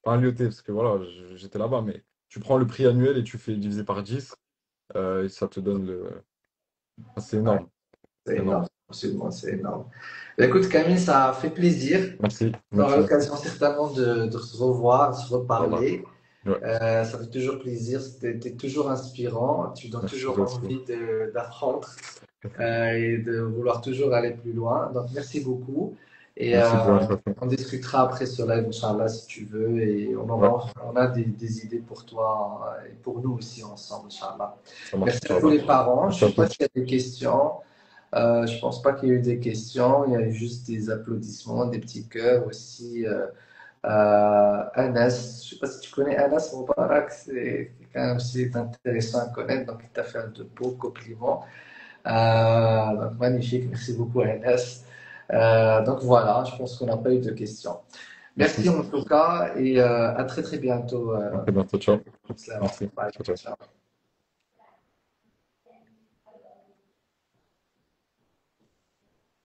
pas l'IoT, parce que voilà, j'étais là-bas, mais tu prends le prix annuel et tu fais diviser par 10, et ça te donne le. Enfin, c'est Ouais, énorme, c'est c'est énorme. énorme, absolument, c'est énorme. Ben, écoute, Camille, ça a fait plaisir. Merci, On aura merci, merci. l'occasion certainement de se revoir, de se Voilà. reparler. Ouais, Ça fait toujours plaisir, t'es toujours inspirant, tu donnes merci, toujours toi aussi. envie d'apprendre et de vouloir toujours aller plus loin. Donc, merci beaucoup. Et Merci pour l'invitation. on discutera après ce live, Inch'Allah, si tu veux. Et Ouais, on a des idées pour toi et pour nous aussi ensemble, Inch'Allah. ça marche, Merci à tous Inch'Allah. les parents. Merci Je à ne sais pas tous. s'il y a des questions. Je ne pense pas qu'il y ait eu des questions. Il y a eu juste des applaudissements, des petits cœurs aussi. Anas, je ne sais pas si tu connais Anas Moubarak, c'est quelqu'un aussi intéressant à connaître, donc il t'a fait de beaux compliments. Donc magnifique, merci beaucoup Anas. Donc voilà, je pense qu'on n'a pas eu de questions. Merci Merci. en tout cas et à très très bientôt. À très bientôt, ciao. Salam. Merci. Bye. Ciao, ciao. Ciao.